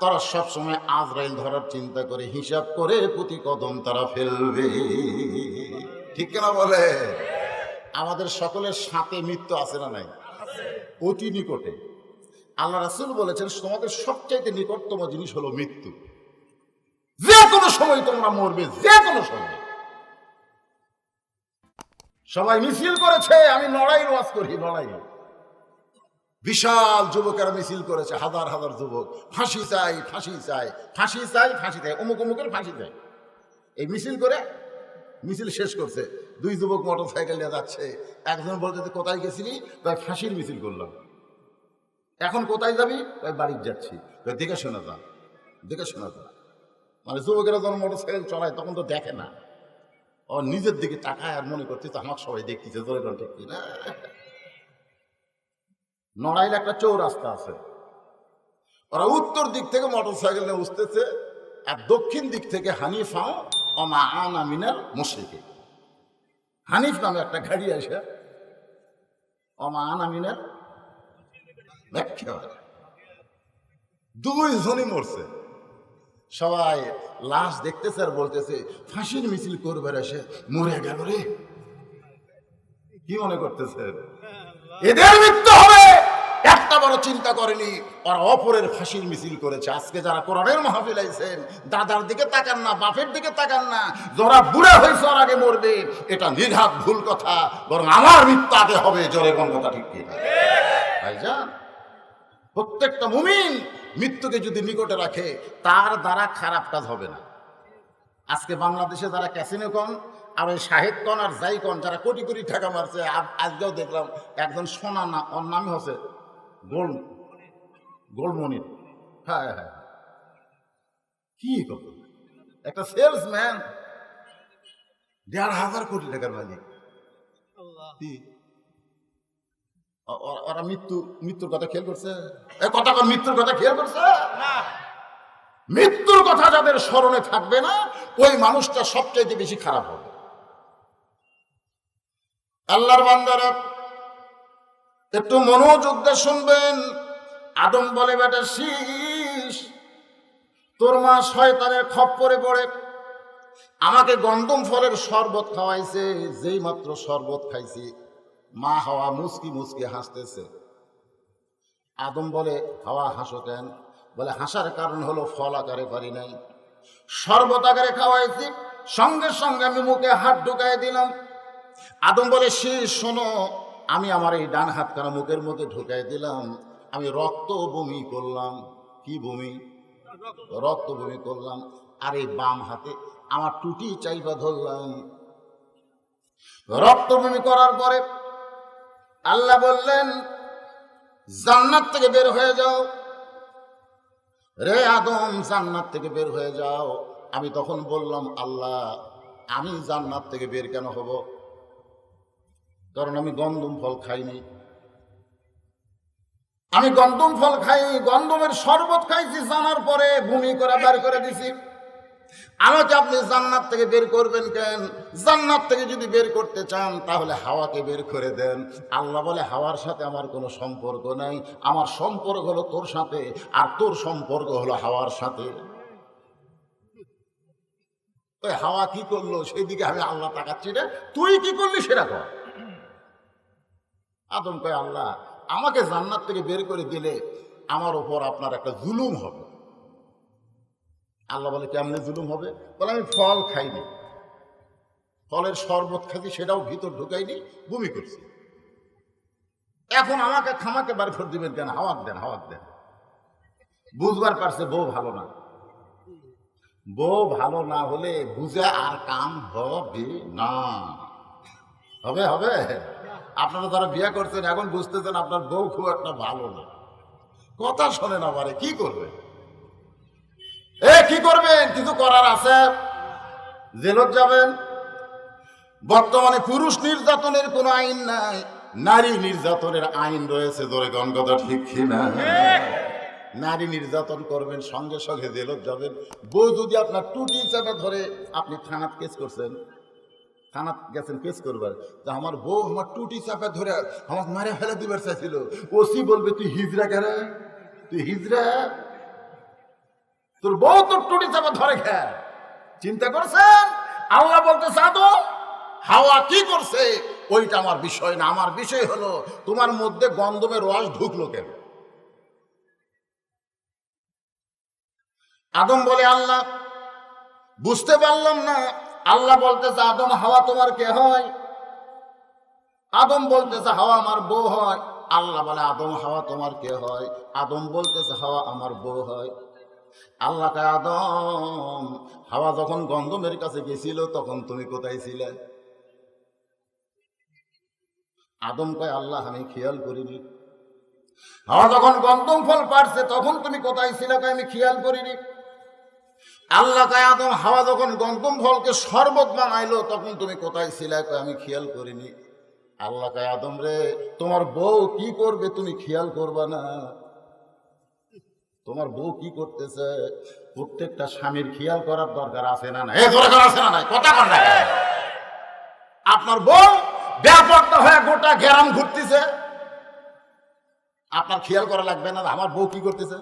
তারা সবসময় আজরাইল ধরার চিন্তা করে, হিসাব করে প্রতি কদম তারা ফেলবে, ঠিক কিনা বলে? আমাদের সকলের সাথে মৃত্যু আছে না নাই? অতি নিকটে। আল্লাহ রাসূল বলেছেন, তোমাদের সবচাইতে নিকটতম জিনিস হলো মৃত্যু। যে কোনো সময় তোমরা মরবে, যে কোনো সময়। সবাই মিছিল করেছে, আমি লড়াই ওয়াজ করি, লড়াই। বিশাল যুবকেরা মিছিল করেছে, হাজার হাজার যুবক, ফাঁসি চাই ফাঁসি চাই ফাঁসি চাই ফাঁসি চাই, অমুক অমুকের ফাঁসি চাই। এই মিছিল করে মিছিল শেষ করছে। দুই যুবক মোটর সাইকেল নিয়ে যাচ্ছে। একজন বলতে কোথায় গেছিলি? তাই ফাঁসির মিছিল করলাম। এখন কোথায় যাবি? তাই বাড়ি যাচ্ছি। দেখে শোনা যা, দেখে শোনা যা। মানে যুবকেরা যখন মোটর সাইকেল চলায় তখন তো দেখে না, ও নিজের দিকে তাকায় আর মনে করছে আমার সবাই দেখতেছে, জোরে ঠিক কিনা। নড়াইলে একটা চৌরাস্তা আছে, ওরা উত্তর দিক থেকে মোটর সাইকেল নিয়ে উঠতেছে, আর দক্ষিণ দিক থেকে হানিফা অমা আনা মিনাল মুশরিকে, হানিফ নামে একটা গাড়ি আসে, অমা আনা মিনাল, দুইজনই মরছে। সবাই লাশ দেখতেছে আর বলতেছে ফাঁসির মিছিল করবে, এসে মরে গেল রে। কি মনে করতেছে এদের মৃত্যু হবে? একটা বড় চিন্তা করেনি, ওরা অপরের ফাঁসির মিছিল করেছে। আজকে যারা কোরআনের মাহফিল আইছেন, দাদার দিকে তাকান না, বাপের দিকে তাকান না, যারা বুড়া হয়েছে ওর আগে মরবে, এটা নির্ঘাত ভুল কথা। বরং আমার মৃত্যু আগে হবে, জোরে কোন কথা ঠিক কিনা ভাইজান? প্রত্যেকটা মুমিন মৃত্যুকে যদি নিকটে রাখে, তার দ্বারা খারাপ কাজ হবে না। আজকে বাংলাদেশে যারা ক্যাসিনো কন আর ওই শাহেদ কন আর যাই কন, যারা কোটি কোটি টাকা মারছে, আজকেও দেখলাম একজন সোনা না, ওর নামই হচ্ছে গোল্ডমনির। হ্যাঁ হ্যাঁ, কি কত একটা সেলসম্যান, 1,500 কোটি টাকার মালিক। ওরা মৃত্যুর কথা খেয়াল করছে? কথা মৃত্যুর কথা খেয়াল করছে? মৃত্যুর কথা যাদের স্মরণে থাকবে না, ওই মানুষটা সবচেয়ে বেশি খারাপ হবে। আল্লাহর বান্দারা একটু মনোযোগ দিয়ে শুনবেন। আদম বলে, বেটা শীষ, তোর মা শয়তানের খপ্পরে পড়ে আমাকে গন্ধম ফলের শরবত খাওয়াইছে। যেই মাত্র শরবত খাইছি, মা হাওয়া মুচকি মুচকি হাসতেছে। আদম বলে, হাওয়া হাসো কেন? বলে, হাসার কারণ হলো ফল আকারে পারি নাই, শরবত আকারে খাওয়াইছি, সঙ্গে সঙ্গে আমি মুখে হাত ঢুকাই দিলাম। আদম বলে, শীষ শোনো, আমি আমার এই ডান হাতখানা মুখের মধ্যে ঢুকাই দিলাম, আমি রক্ত বমি করলাম। কি বমি? রক্ত বমি করলাম। আর এই বাম হাতে আমার টুটি চাইবা ধরলাম। রক্ত বমি করার পরে আল্লাহ বললেন, জান্নাত থেকে বের হয়ে যাও রে আদম, জান্নাত থেকে বের হয়ে যাও। আমি তখন বললাম, আল্লাহ, আমি জান্নাত থেকে বের কেন হব? কারণ আমি গন্ধম ফল খাইনি। আমি গন্ধম ফল খাই, গন্ধমের শরবত খাইছি, জানার পরে বমি করে বের করে দিছি। আমাকে আপনি জান্নাত থেকে বের করবেন কেন? জান্নাত থেকে যদি বের করতে চান তাহলে হাওয়াকে বের করে দেন। আল্লাহ বলে, হাওয়ার সাথে আমার কোনো সম্পর্ক নাই, আমার সম্পর্ক হলো তোর সাথে, আর তোর সম্পর্ক হলো হাওয়ার সাথে। ওই হাওয়া কি করলো সেই দিকে আমি আল্লাহ তাকাচ্ছি না, তুই কি করলি সেটা কর। আদম কয়, আল্লাহ, আমাকে জান্নাত থেকে বের করে দিলে আমার ওপর আপনার একটা জুলুম হবে। আল্লাহ বলে, কেমনে জুলুম হবে? বলে, আমি ফল খাইনি, ফলের শরবত খাইছি, সেটাও ভিতর ঢুকাইনি, বমি করছি। এখন আমাকে খামাকে বার করে দিবেন কেন? হাওয়াক দেন, হাওয়াক দেন। বুঝবার পারছে বউ ভালো না। বউ ভালো না হলে বুঝে আর কাম হবে না। হবে হবে? আপনারা যারা বিয়ে করছেন এখন বুঝতেছেন আপনার বউ খুব একটা ভালো না, কথা শোনে না, পারে কি করবে? কি করবেন? কিছু করার আছে, জেলত যাবেন। বর্তমানে পুরুষ নির্যাতনের কোনো আইন নাই, নারী নির্যাতনের আইন রয়েছে। ধরে কোন কথা ঠিক কিনা? নারী নির্যাতন করবেন, সঙ্গে সঙ্গে জেলত যাবেন। বউ যদি আপনার টুটি চাপে ধরে, আপনি থানাত কেস করছেন, থানাত গেছেন কেস করবার, যে আমার বউ আমার টুটি চাপে ধরে আমার মারে ফেলে দিবার চাইছিল, ওসি বলবে, তুই হিজড়া কেন? তুই হিজড়া? তোর বউ তোর টুটি চাপে ধরে খেয়ে। চিন্তা করছেন? আল্লাহ বলতেছে, আদম, হাওয়া কি করছে ওইটা আমার বিষয় না, আমার বিষয় হলো তোমার মধ্যে গন্ধমের রস ঢুকলো কেন? আদম বলে, আল্লাহ, বুঝতে পারলাম না। আল্লাহ বলতেছে, আদম, হাওয়া তোমার কে হয়? আদম বলতেছে হাওয়া আমার বউ হয়। আল্লাহ বলে আদম হাওয়া তোমার কে হয়? আদম বলতেছে হাওয়া আমার বউ হয়। আল্লাহ কয় আদম, হাওয়া যখন গন্ধমের কাছে গেছিল তখন তুমি কোথায় ছিলে? আদম কয় আল্লাহ আমি খেয়াল করিনি। হাওয়া যখন গন্ধম ফল পারছে তখন তুমি কোথায় ছিলে? কয় আমি খেয়াল করিনি। আল্লাহ কয় আদম, হাওয়া যখন গন্ধম ফলকে শরবত বানাইলো তখন তুমি কোথায় ছিলে? কয় আমি খেয়াল করিনি। আল্লাহ কয় আদম রে, তোমার বউ কি করবে তুমি খেয়াল করবা না? তোমার বউ কি করতেছে প্রত্যেকটা স্বামীর খেয়াল করার দরকার আছে না? না দরকার আছে না? নাই কথা কন না। আপনার বউ ব্যাপারটা হয়ে গোটা গ্রাম ঘুরতেছে, আপনার খেয়াল করা লাগবে না আমার বউ কি করতেছে?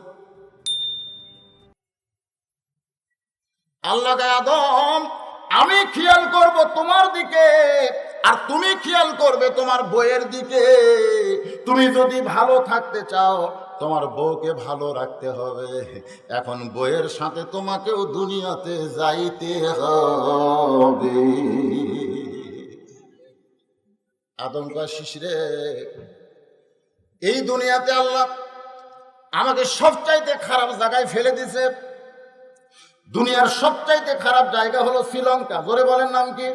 আল্লাহ কয় আদম, আমি খেয়াল করব তোমার দিকে আর তুমি খেয়াল করবে তোমার বউয়ের দিকে। তুমি যদি ভালো থাকতে চাও তোমার বউকে ভালো রাখতে হবে। এখন বউয়ের সাথে তোমাকেও দুনিয়াতে যাইতে হবে। আদম কয় শিশিরে, এই দুনিয়াতে আল্লাহ আমাকে সবচাইতে খারাপ জায়গায় ফেলে দিছে। দুনিয়ার সবচাইতে খারাপ জায়গা হলো শ্রীলঙ্কা, জোরে বলেন নাম কি?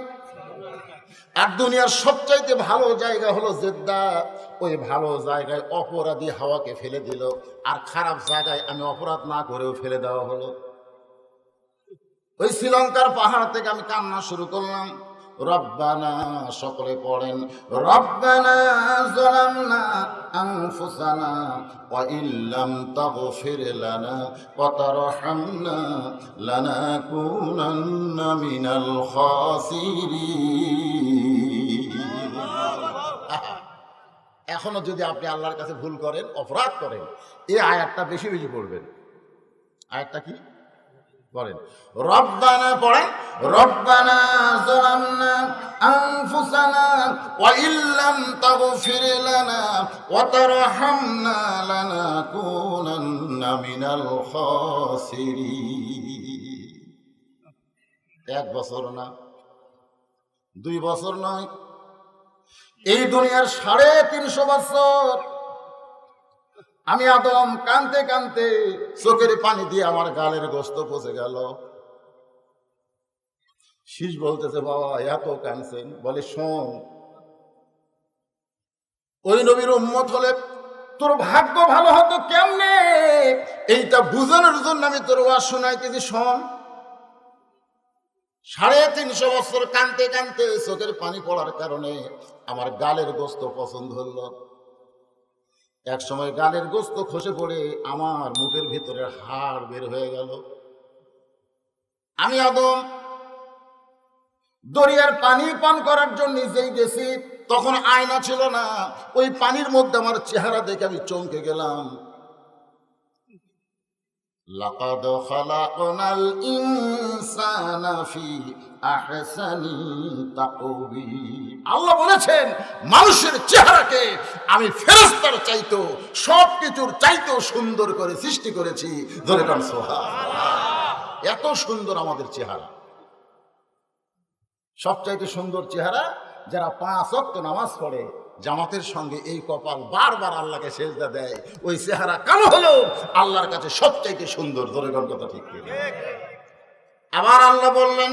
আর দুনিয়ার সবচাইতে ভালো জায়গা হলো জেদ্দা। ওই ভালো জায়গায় অপরাধী হাওয়াকে ফেলে দিল, আর খারাপ জায়গায় আমি অপরাধ না করেও ফেলে দেওয়া হলো। ওই শ্রীলঙ্কার পাহাড় থেকে আমি কান্না শুরু করলাম, রব্বানা, সকলে পড়েন, রব্বানা যালামনা আনফুসানা ওয়া ইল্লাম তাগফির লানা ওয়া তারহামনা লানাকুনান্না মিনাল খাসিরিন। এখনো যদি আপনি আল্লাহর কাছে ভুল করেন, অপরাধ করেন, এই আয়াতটা বেশি বেশি পড়বেন। আয়াতটা কি পড়েন? রব্বানা পড়েন, রব্বানা যালামনা আনফুসানা ওয়া ইল্লাম তাগফির লানা ওয়া তারহামনা লানাকুনান্না মিনাল খাসিরিন। 1 বছর না, 2 বছর নয়, এই দুনিয়ার 350 বছর আমি আদম কানতে কানতে চোখের পানি দিয়ে আমার গালের গোস্ত পচে গেল। শীষ বলতেছে বাবা এত কানছেন? বলে শোন, ওই নবীর উম্মত হলে তোর ভাগ্য ভালো হতো কেমনে, এইটা বুঝানোর জন্য আমি তোর ওয়াজ শোনাইতেছি। শোন, 350 বছর কানতে কানতে চোখের পানি পড়ার কারণে আমার গালের গোস্ত পছন্দ হলো। এক সময় গালের গোস্ত খসে পড়ে আমার মুখের ভিতরে হাড় বের হয়ে গেল। আমি আদম দরিয়ার পানি পান করার জন্য নিজেই গেছি, তখন আয়না ছিল না। ওই পানির মধ্যে আমার চেহারা দেখে আমি চমকে গেলাম। লাকাদ খালাকনাল ইনসানা ফি আহসানি তাকওয়িম। আল্লাহ বলেছেন মানুষের চেহারাকে আমি ফেরেশতার চাইতো, সবকিছুর চাইতো সুন্দর করে সৃষ্টি করেছি। ধরে কান সুবহানাল্লাহ। এত সুন্দর আমাদের চেহারা, সবচাইতে সুন্দর চেহারা যারা 5 ওয়াক্ত নামাজ পড়ে জামাতের সঙ্গে, এই কপাল বারবার আল্লাহকে সেজদা দেয়, ওই চেহারা কালো হলো আল্লাহর কাছে সবচাইতে সুন্দর। ধরে কোন কথা ঠিক কি? আবার আল্লাহ বললেন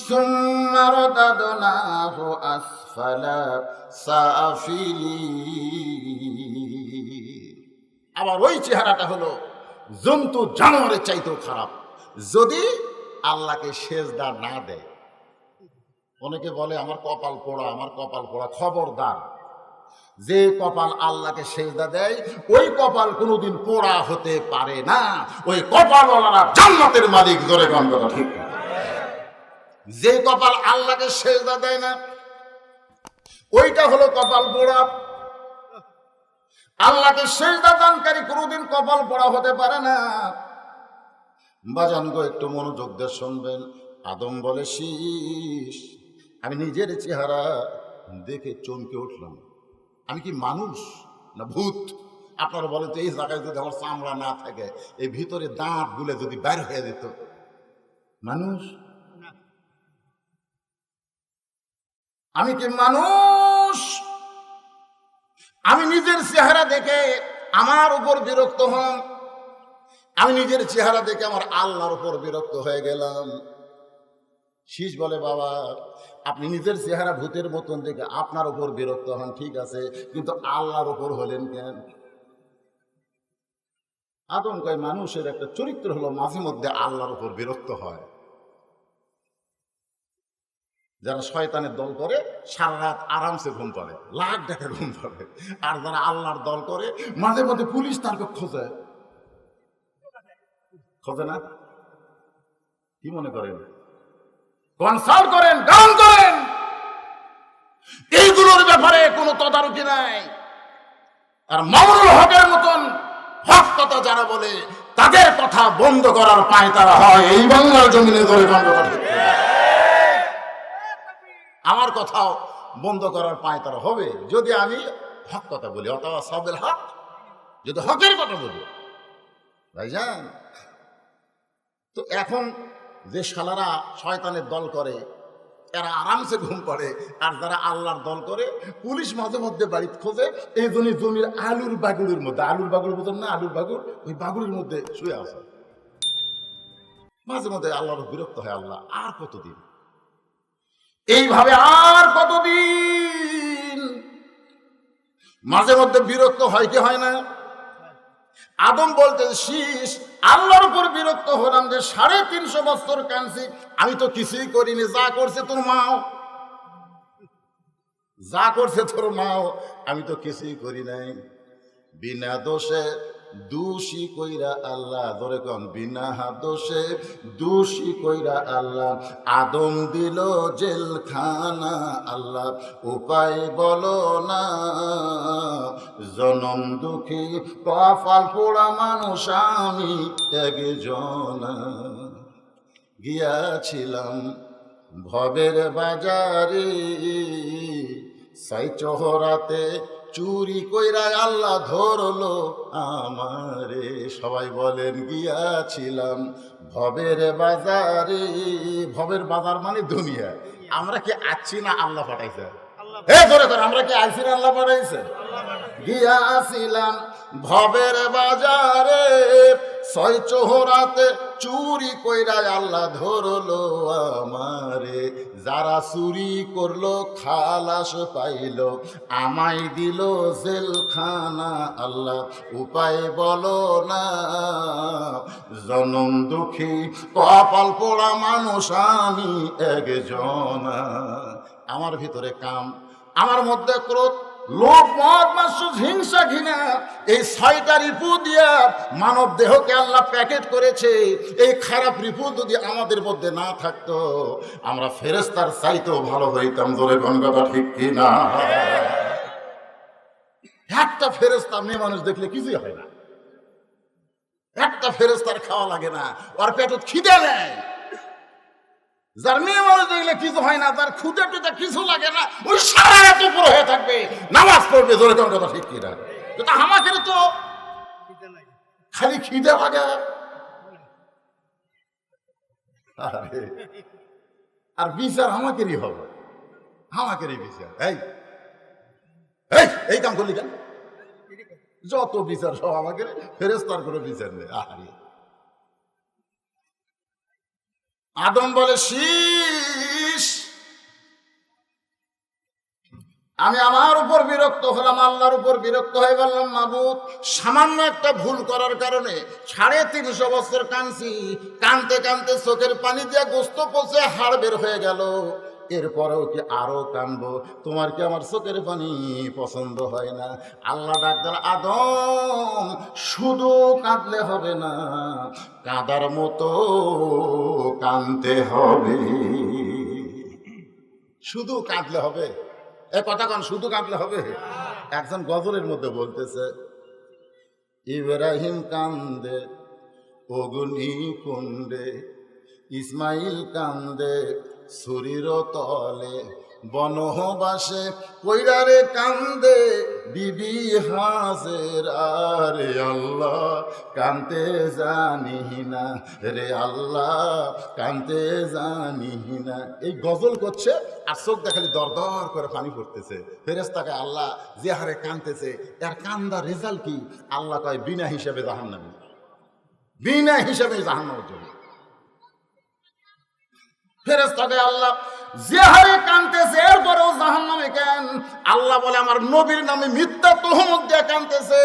সুম্মা রাদাদনাহু আসফালা সাফিলিন। আবার ওই চেহারাটা হলো জন্তু জানোয়ারের চাইতেও খারাপ যদি আল্লাহকে সেজদা না দেয়। অনেকে বলে আমার কপাল পোড়া, আমার কপাল পোড়া। খবরদার, যে কপাল আল্লাহকে সেজদা দেয় ওই কপাল কোনোদিন পোড়া হতে পারে না। ওই কপালওয়ালারা জান্নাতের মালিক। ধরে গন্ধ ঠিক। যে কপাল আল্লাহকে সেজদা দেয় না ওইটা হলো কপাল পোড়া। আল্লাহকে সেজদা দানকারী কোনোদিন কপাল পোড়া হতে পারে না। বাজান গো, একটু মনোযোগ দিয়ে শুনবেন। আদম বলে শীষ, আমি নিজের চেহারা দেখে চমকে উঠলাম। আমি কি মানুষ না ভূত? আপনারা বলেন তো, এই জায়গায় যদি আমার চামড়া না থাকে, এই ভিতরে দাঁত গুলে যদি বাইর হয়ে যেত, মানুষ? আমি কি মানুষ আমি নিজের চেহারা দেখে আমার উপর বিরক্ত হলাম, আমি নিজের চেহারা দেখে আমার আল্লাহর উপর বিরক্ত হয়ে গেলাম। শীষ বলে, বাবা আপনি নিজের চেহারা ভূতের মতন দেখে আপনার উপর বিরক্ত হন, ঠিক আছে, কিন্তু আল্লাহর উপর হলেন কেন? আদম কয়, মানুষের একটা চরিত্র হলো মাঝে মধ্যে আল্লাহর উপর বিরক্ত হয়। যারা শয়তানের দল করে সারা রাত আরামসে ঘুম পাড়ে, লাখ টাকা ঘুম পাড়ে, আর যারা আল্লাহর দল করে মাঝে মধ্যে পুলিশ তাকে খোঁজে না? কি মনে করেন? কনসাল্ট করেন, গান করেন, এইগুলোর ব্যাপারে কোনো তদারকি নাই। আর মামুনুল হকের মতন হক কথা যারা বলে তাদের কথা বন্ধ করার পায় তারা হয় এই বাংলার জমিনে ধরে বন্ধ করে। আমার কথাও বন্ধ করার পায় তারা হবে যদি আমি হক কথা বলি, অথবা সাবেল হক, যদি হকের কথা বলি। ভাইজান, তো এখন যে শালারা শয়তানের দল করে এরা আরামসে ঘুম পড়ে, আর যারা আল্লাহর দল করে পুলিশ মাঝে মধ্যে বাড়িতে খোঁজে। এই জন্য জমির আলুর বাগুড়ির মধ্যে, আলুর বাগুড় বুঝেন না, আলুর বাগুড়, ওই বাগুড়ির মধ্যে শুয়ে আছে। মাঝে মধ্যে আল্লাহর বিরক্ত হয়, আল্লাহ আর কতদিন এইভাবে, আর কতদিন? মাঝে মধ্যে বিরক্ত হয় কি হয় না? আদম বলতে, শীষ আল্লাহর উপর বিরক্ত হলাম যে 350 বছর কাঁদছি, আমি তো কিছুই করিনি, যা করছে তোর মাও, যা করছে তোর মাও, আমি তো কিছুই করি নাই। বিনা দোষে দোষী কইরা আল্লাহ, ধরে কন, বিনা দোষে দোষী কইরা আল্লাহ আদম দিল জেলখানা। আল্লাহ উপায় বলো না, জনম দুঃখী কপাল পোড়া মানুষ আমি একজন। গিয়াছিলাম ভবের বাজারে, সাই চহরাতে চুরি কইরা আল্লাহ ধরলো আমারে। সবাই বলেন, গিয়াছিলাম ভবের বাজারে। ভবের বাজার মানে দুনিয়া। আমরা কি আছি না আল্লাহ পাঠাইছে? ধরে ধরে আমরা কি আছি না আল্লাহ পাঠাইছে? গিয়াছিলাম ভবের বাজারে, ছয় চোহরাতে চুরি কইরা আল্লাহ ধরলো আমারে। যারা চুরি করলো খালাস পাইল, আমায় দিল জেলখানা। আল্লাহ উপায় বলো না, জনম দুঃখী কপাল পোড়া মানুষ আমি একজন। আমার ভিতরে কাম, আমার মধ্যে ক্রোধ, লোভ, মদ, মাৎসর্য, হিংসা, ঘৃণা, এই 6টা রিপু দিয়া মানব দেহকে আল্লাহ প্যাকেট করেছে। এই খারাপ রিপু যদি আমাদের মধ্যে না থাকতো, আমরা ফেরেশতার চাইতেও ভালো হইতাম। জোরে কোন কথা ঠিক কি না? একটা ফেরেশতা মেয়ে মানুষ দেখলে কিছুই হয় না, একটা ফেরেশতার খাওয়া লাগে না, ওর পেটে খিদে নেয়। যার মেয়ে মানুষ দেখলে কিছু হয় না, তার খুদে টুদে কিছু লাগে না, ওই সারা রাত উপর হয়ে থাকবে, নামাজ পড়বে। জোরে কোন কথা ঠিক কিনা? কিন্তু আমাকে তো খালি খিদে লাগে। আর বিচার আমাকেরই হবে, আমাকেরই বিচার। এই কাম করলি কেন? যত বিচার সব আমাকে, ফেরেশতার করে বিচার নেই। আদম বলে, শীষ আমি আমার উপর বিরক্ত হলাম, আল্লাহর উপর বিরক্ত হয়ে বললাম, মাবুদ সামান্য একটা ভুল করার কারণে 350 বছর কাঁদছি, কানতে কানতে চোখের পানি দিয়ে গোস্ত পচে হাড় বের হয়ে গেল, এরপরেও কি আরো কাঁদবো? তোমার কি আমার চোখের পানি পছন্দ হয় না? আল্লাহ ডাক্তার, আদম শুধু কাঁদলে হবে না, কাঁদার মতো কাঁদতে হবে। শুধু কাঁদলে হবে? এ কথা কন, শুধু কাঁদলে হবে? একজন গজলের মধ্যে বলতেছে, ইব্রাহিম কান্দে অগ্নি কুণ্ডে, ইসমাইল কান্দে ছুরির তলে, বনবাসে কইরারে কান্দে বিবি হাসের রে আল্লাহ কান্দে জানি না রে আল্লাহ কান্দে জানি না। এই গজল করছে আর চোখ দেখালি দর দর করে পানি পড়তেছে। ফেরেশতাকে আল্লাহ যে হারে কান্দতেছে এর কান্দা রেজাল্ট কি? আল্লাহ কয় বিনা হিসাবে জাহান্নামী, বিনা হিসাবে জাহান্নামের জন্য। ফেরেশতাকে আল্লাহ যে হারে কাঁদতেছে এরপরেও জাহান্নামে কেন? আল্লাহ বলে আমার নবীর নামে মিথ্যা তুহমত দিয়ে কাঁদতেছে।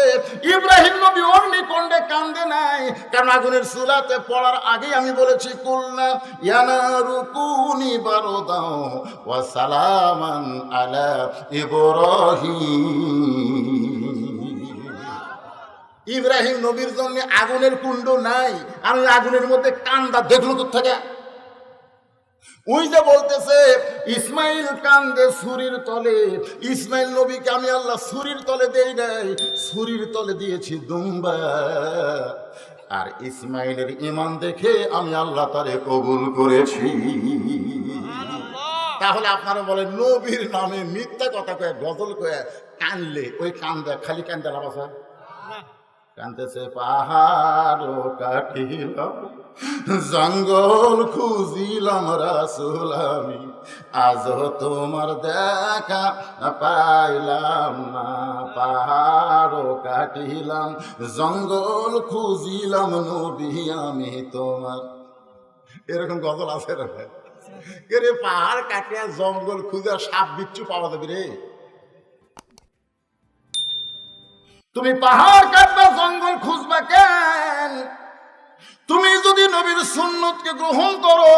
ইব্রাহিম নবী অগ্নিকুণ্ডে কান্দে নাই, কারণ আগুনের চুলাতে পড়ার আগেই আমি বলেছি কুলনা ইয়ানারু কুনি বারদাও ওয়া সালামান আলা ইব্রাহিম। ইব্রাহিম নবীর জন্য আগুনের কুণ্ড নাই, আমি আগুনের মধ্যে কান্দা দেখলো তো থেকে। ওই যে বলতেছে ইসমাইল কান্দে ছুরির তলে, ইসমাইল নবীকে আমি আল্লাহ ছুরির তলে দেই নাই, ছুরির তলে দিয়েছি দুম্বা। আর ইসমাইলের ঈমান দেখে আমি আল্লাহ তারে কবুল করেছি। তাহলে আপনারা বলেন নবীর নামে মিথ্যা কথা কয়ে গজল কয়ে কানলে ওই কান্দে খালি কান্দে লাভ আছে? কানতেছে পাহাড় কাটিলাম জঙ্গল খুঁজিলাম রাসূল আমি, আজ তোমার দেখা পাইলাম না। পাহাড় কাটিলাম জঙ্গল খুঁজিলাম নবী আমি তোমার। এরকম গজল আছে রে? পাহাড় কাটিয়া জঙ্গল খুঁজে সাপ বিচ্ছু পাওয়া যাবে রে? তুমি পাহাড় কাটবা জঙ্গল খুঁজবা কেন? তুমি যদি নবীর সুন্নতকে গ্রহণ করো,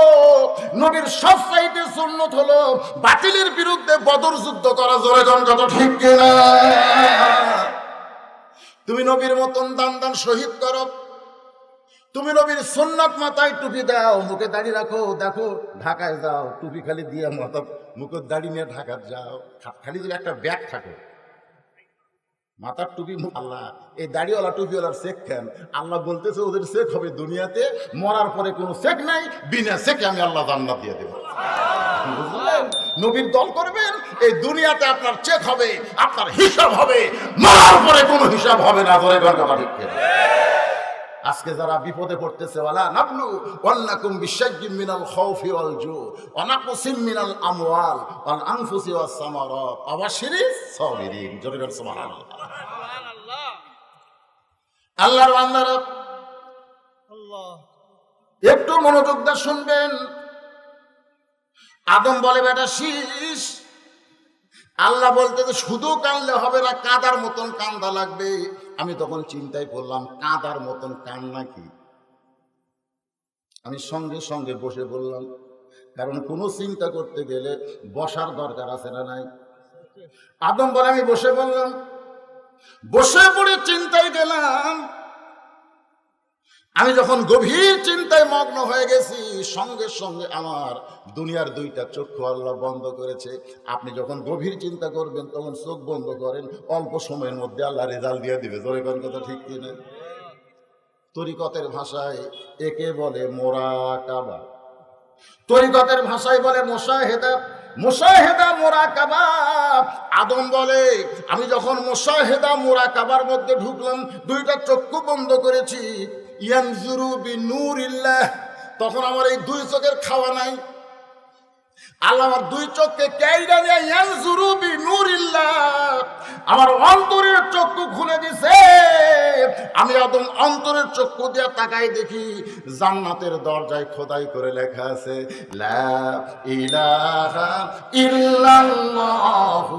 নবীর সবচাইতে সুন্নত হলো বাতিলের বিরুদ্ধে বদর যুদ্ধ করা। জোরে গান কত ঠিক কিনা? তুমি নবীর মতন দান দান শহীদ করো, তুমি নবীর সুন্নাত মাথায় টুপি দাও, মুখে দাড়ি রাখো, দেখো ঢাকায় যাও টুপি খালি দিয়ে মাথা মুখের দাড়ি নিয়ে ঢাকায় যাও, খালি যদি একটা ব্যাগ থাকে মাথার টুপি। আল্লাহ এই দাড়িওয়ালা টুপিওয়ালার চেক খান, আল্লাহ বলতেছে ওদের চেক হবে দুনিয়াতে, মরার পরে কোনো চেক নাই, বিনা চেকে আমি আল্লাহ জান্নাত দিয়ে দেব। বুঝলেন? নবীর দল করবেন, এই দুনিয়াতে আপনার চেক হবে, আপনার হিসাব হবে, মরার পরে কোনো হিসাব হবে না। ধরে কথা ঠিক। আজকে যারা বিপদে পড়তেছে, ওয়ালা নাবলু ওয়ান্নাকুম বিশাইয়্যিম মিনাল খাউফি ওয়াল জু ওয়া নাকসিম মিনাল আমওয়াল ওয়াল আনফুসি ওয়াস সামারাত ওয়া বাশশিরিস সাবিরিন। জোরে বলেন সুবহানাল্লাহ। আল্লাহর বান্দারা আল্লাহ একটু মনোযোগ দিয়ে শুনবেন। আদম বলে বেটা শীষ, আল্লাহ বলতে যে শুধু কানলে হবে না, কাদার মতন কান্দা লাগবে। আমি তখন চিন্তায় পড়লাম কাদার মতন কান্না কি? আমি সঙ্গে সঙ্গে বসে বললাম, কারণ কোনো চিন্তা করতে গেলে বসার দরকার আছে না নাই? আদম বলে আমি বসে বললাম, বসে পড়ে চিন্তায় গেলাম। আমি যখন গভীর চিন্তায় মগ্ন হয়ে গেছি, সঙ্গে সঙ্গে আমার দুনিয়ার দুইটা চক্ষু আল্লাহ বন্ধ করেছে। আপনি যখন গভীর চিন্তা করবেন তখন চোখ বন্ধ করেন, অল্প সময়ের মধ্যে আল্লাহ রেজাল্ট দিয়ে দিবে। জোরে কোন কথা ঠিক কিনা? তরিকতের ভাষায় একে বলে মোরাকাবা, তরিকতের ভাষায় বলে মুশাহেদা। মুশাহেদা মোরাকাবা। আদম বলে আমি যখন মুশাহেদা মোরাকাবার মধ্যে ঢুকলাম, দুইটা চক্ষু বন্ধ করেছি, ইয়ানজুরু বিনূরিল্লাহ, তখন আমার এই দুই চোখের খাওয়া নাই। আল্লাহ আমার দুই চোখকে কাইরা নিয়ে ইয়ানজুরু বিনূরিল্লাহ আমার অন্তরের চক্ষু খুলে দিছে। আমি আদম অন্তরের চক্ষু দিয়ে তাকাই দেখি জান্নাতের দরজায় খোদাই করে লেখা আছে লা ইলাহা ইল্লাল্লাহু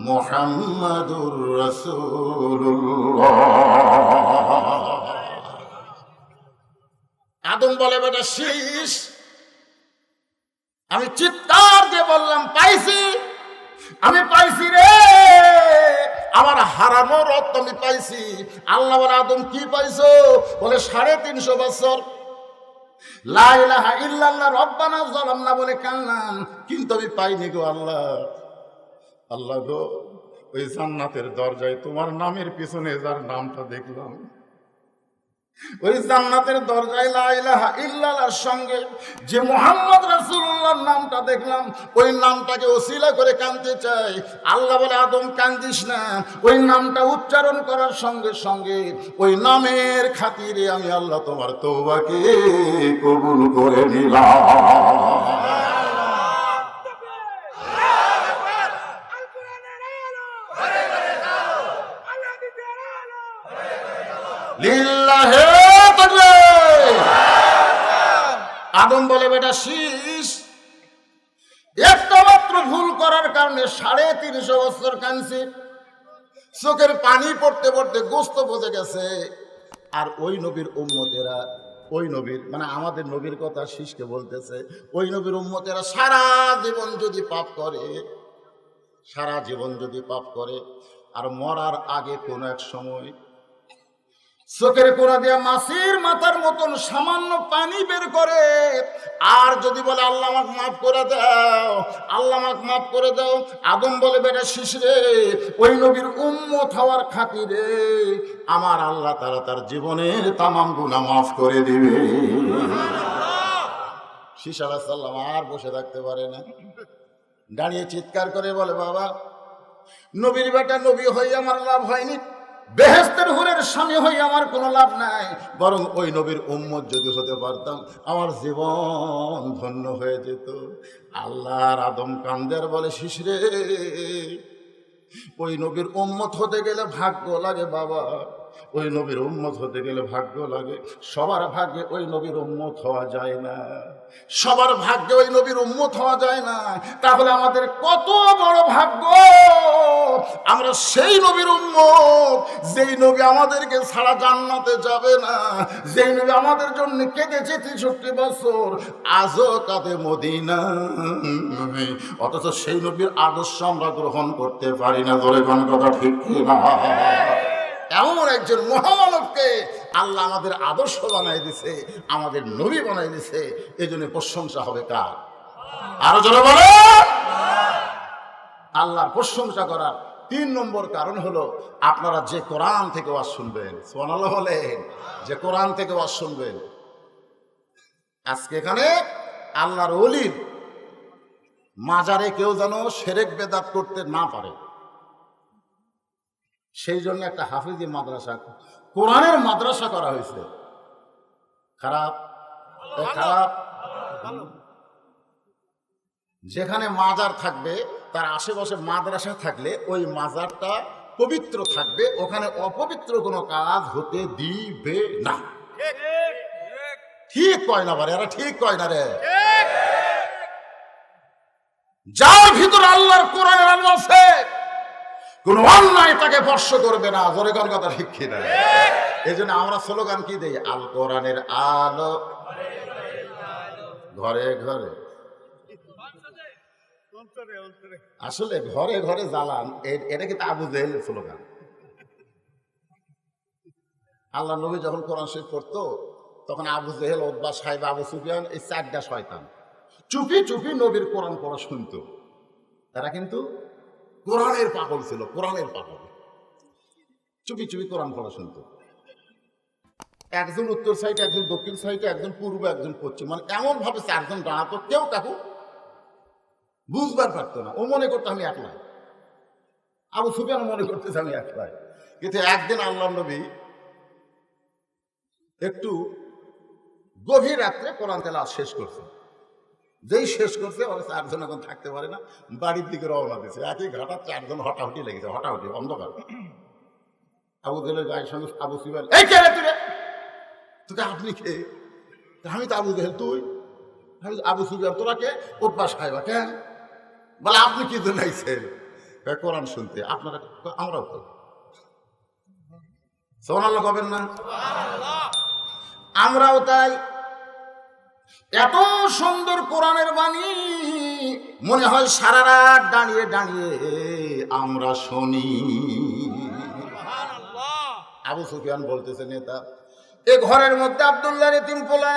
মুহাম্মাদুর রাসূলুল্লাহ। আদম বলে বেটা শীষ। আমি চিৎকার দিয়ে বললাম পাইছি, আমি পাইছি রে, আমার হারানো রত্ন আমি পাইছি। আল্লাহ বলে আদম কি পাইছো? বলে 350 বছর লা ইলাহা ইল্লাল্লাহ রব্বানা যালামনা বলে কান্নাম, কিন্তু আমি পাইনি গো আল্লাহ। আল্লাহ গো, ওই জান্নাতের দরজায় তোমার নামের পিছনে যার নামটা দেখলাম, ওই জান্নাতের দরজায় লা ইলাহা ইল্লাল্লাহর সঙ্গে যে মুহাম্মদ রাসূলুল্লাহর নামটা দেখলাম, ওই নামটাকে ওসিলা করে কাঁদতে চাই। আল্লাহ বলে, আদম কান্দিস না, ওই নামটা উচ্চারণ করার সঙ্গে সঙ্গে ওই নামের খাতিরে আমি আল্লাহ তোমার তওবাকে কবুল করে নিলাম। লিল্লাহে তাকবীর। আদম বলে, বেটা শীষ, একটা মাত্র ভুল করার কারণে 350 বছর কাঁদছি, চোখের পানি পড়তে পড়তে গোস্ত পচে গেছে। আর ওই নবীর উম্মতেরা, ওই নবীর মানে আমাদের নবীর কথা শীষকে বলতেছে, ওই নবীর উম্মতেরা সারা জীবন যদি পাপ করে, সারা জীবন যদি পাপ করে, আর মরার আগে কোনো এক সময় চোখের কোনা দিয়ে মাছের মাথার মতন সামান্য পানি বের করে, আর যদি বলে আল্লাহ আমাকে মাফ করে দাও, আল্লাহ আমাকে মাফ করে দাও, আদম বলে, বেটা শিশরে, ওই নবীর উম্মত হওয়ার খাতিরে আমার আল্লাহ তাআলা তার জীবনের তামাম গুনাহ মাফ করে দিবে। শীষ আলাইহিস সালাম আর বসে থাকতে পারে না, দাঁড়িয়ে চিৎকার করে বলে, বাবা, নবীর বেটা নবী হয়ে আমার লাভ হয়নি, বেহেশতের হুরের স্বামী হয়ে আমার কোনো লাভ নাই, বরং ওই নবীর উম্মত যদি হতে পারতাম আমার জীবন ধন্য হয়ে যেত। আল্লাহর আদম কান্দের বলে, শিশরে, ওই নবীর উম্মত হতে গেলে ভাগ্য লাগে বাবা, ওই নবীর উম্মত হতে গেলে ভাগ্য লাগে। সবার ভাগ্যে ওই নবীর উম্মত হওয়া যায় না, সবার ভাগ্যে ওই নবীর উম্মত হওয়া যায় না। তাহলে আমাদের কত বড় ভাগ্য, আমরা সেই নবীর উম্মত যেই নবী আমাদেরকে ছাড়া জান্নাতে যাবে না, যেই নবী আমাদের জন্য কেঁদেছে 63 বছর, আজও কাঁদে মদিনা, অথচ সেই নবীর আদর্শ আমরা গ্রহণ করতে পারি না। ধরে কোন কথা ঠিক না? এমন একজন মহামানবকে আল্লাহ আমাদের আদর্শ বানাই দিছে, আমাদের নবী বানাই দিছে, এই জন্য প্রশংসা হবে কার? আরো জোরে বলো। আল্লাহর প্রশংসা করার 3 নম্বর কারণ হলো, আপনারা যে কোরআন থেকে ওয়াজ শুনবেন, সুবহানাল্লাহ বলেন, যে কোরআন থেকে ওয়াজ শুনবেন। আজকে এখানে আল্লাহর ওলির মাজারে কেউ যেন শিরক বেদাত করতে না পারে, সেই জন্য একটা হাফিজি মাদ্রাসা, কোরআনের মাদ্রাসা করা হয়েছে। খারাপ? খারাপ। যেখানে মাজার থাকবে তার আশেপাশে মাদ্রাসা থাকলে ওই মাজারটা পবিত্র থাকবে, ওখানে অপবিত্র কোনো কাজ হতে দিবে না। ঠিক কয় না বারে, এরা ঠিক কয় না রে। যার ভিতরে আল্লাহর কোরআনের আলো আছে, কোন অন্যায় তাকে স্পর্শ করবে না। জোরে কোন কথা ঠিক কিনা? এই জন্য আমরা স্লোগান কি দেই? আল কোরআনের আলো ঘরে ঘরে। আসলে ঘরে ঘরে জ্বালান, এটা কিন্তু আবু জেহেলের স্লোগান। আল্লাহ নবী যখন কোরআন শরীফ পড়তো, তখন আবু জেহেল, উতবা, সাইবা, আবু সুফিয়ান, এই 4টা শয়তান চুপি চুপি নবীর কোরআন পড়া শুনতো। তারা কিন্তু কোরআনের পাগল ছিল, কোরআনের পাগল, চুপি চুপি কোরআন পড়া শুনতো। একজন উত্তর সাইডে, একজন দক্ষিণ সাইডে, একজন পূর্ব, একজন পশ্চিম, মানে এমন ভাবে 4 জন দাঁড়াতো, কেউ কাকু বুঝবার পারতো না। ও মনে করতো আমি একলাই, আবু সুফিয়ান মনে করতেছে আমি একলাই। কিন্তু একদিন আল্লাহ নবী একটু গভীর রাত্রে কোরআন তেলাওয়াত শেষ করছে। যেই শেষ করছে, ওরা 4 জন এখন থাকতে পারে না, বাড়ির দিকে রওনা দিচ্ছে। একই ঘাটা 4 জন হটাহটি লেগেছে, হটাহটি অন্ধকার। আবু জেহেলের গায়ের সঙ্গে আবু সুফিয়ান, এই কে রে তুই? তোকে আপনি কে? আমি তো আবু জেহেল। তুই? আবু সুফিয়ান। তোরা কে? উতবা সাহেবা। কেন? বলে আপনি কি জন্য আইছেন? কোরআন শুনতে। আপনারা? আমরাও তো। সুবহানাল্লাহ কবেন না? আমরাও তাই। এত সুন্দর কোরআনের বাণী, মনে হয় সারা রাত দাঁড়িয়ে দাঁড়িয়ে আমরা শুনি। আবু সুফিয়ান বলতেছে, নেতা, এ ঘরের মধ্যে আব্দুল্লাহর এতিম পোলা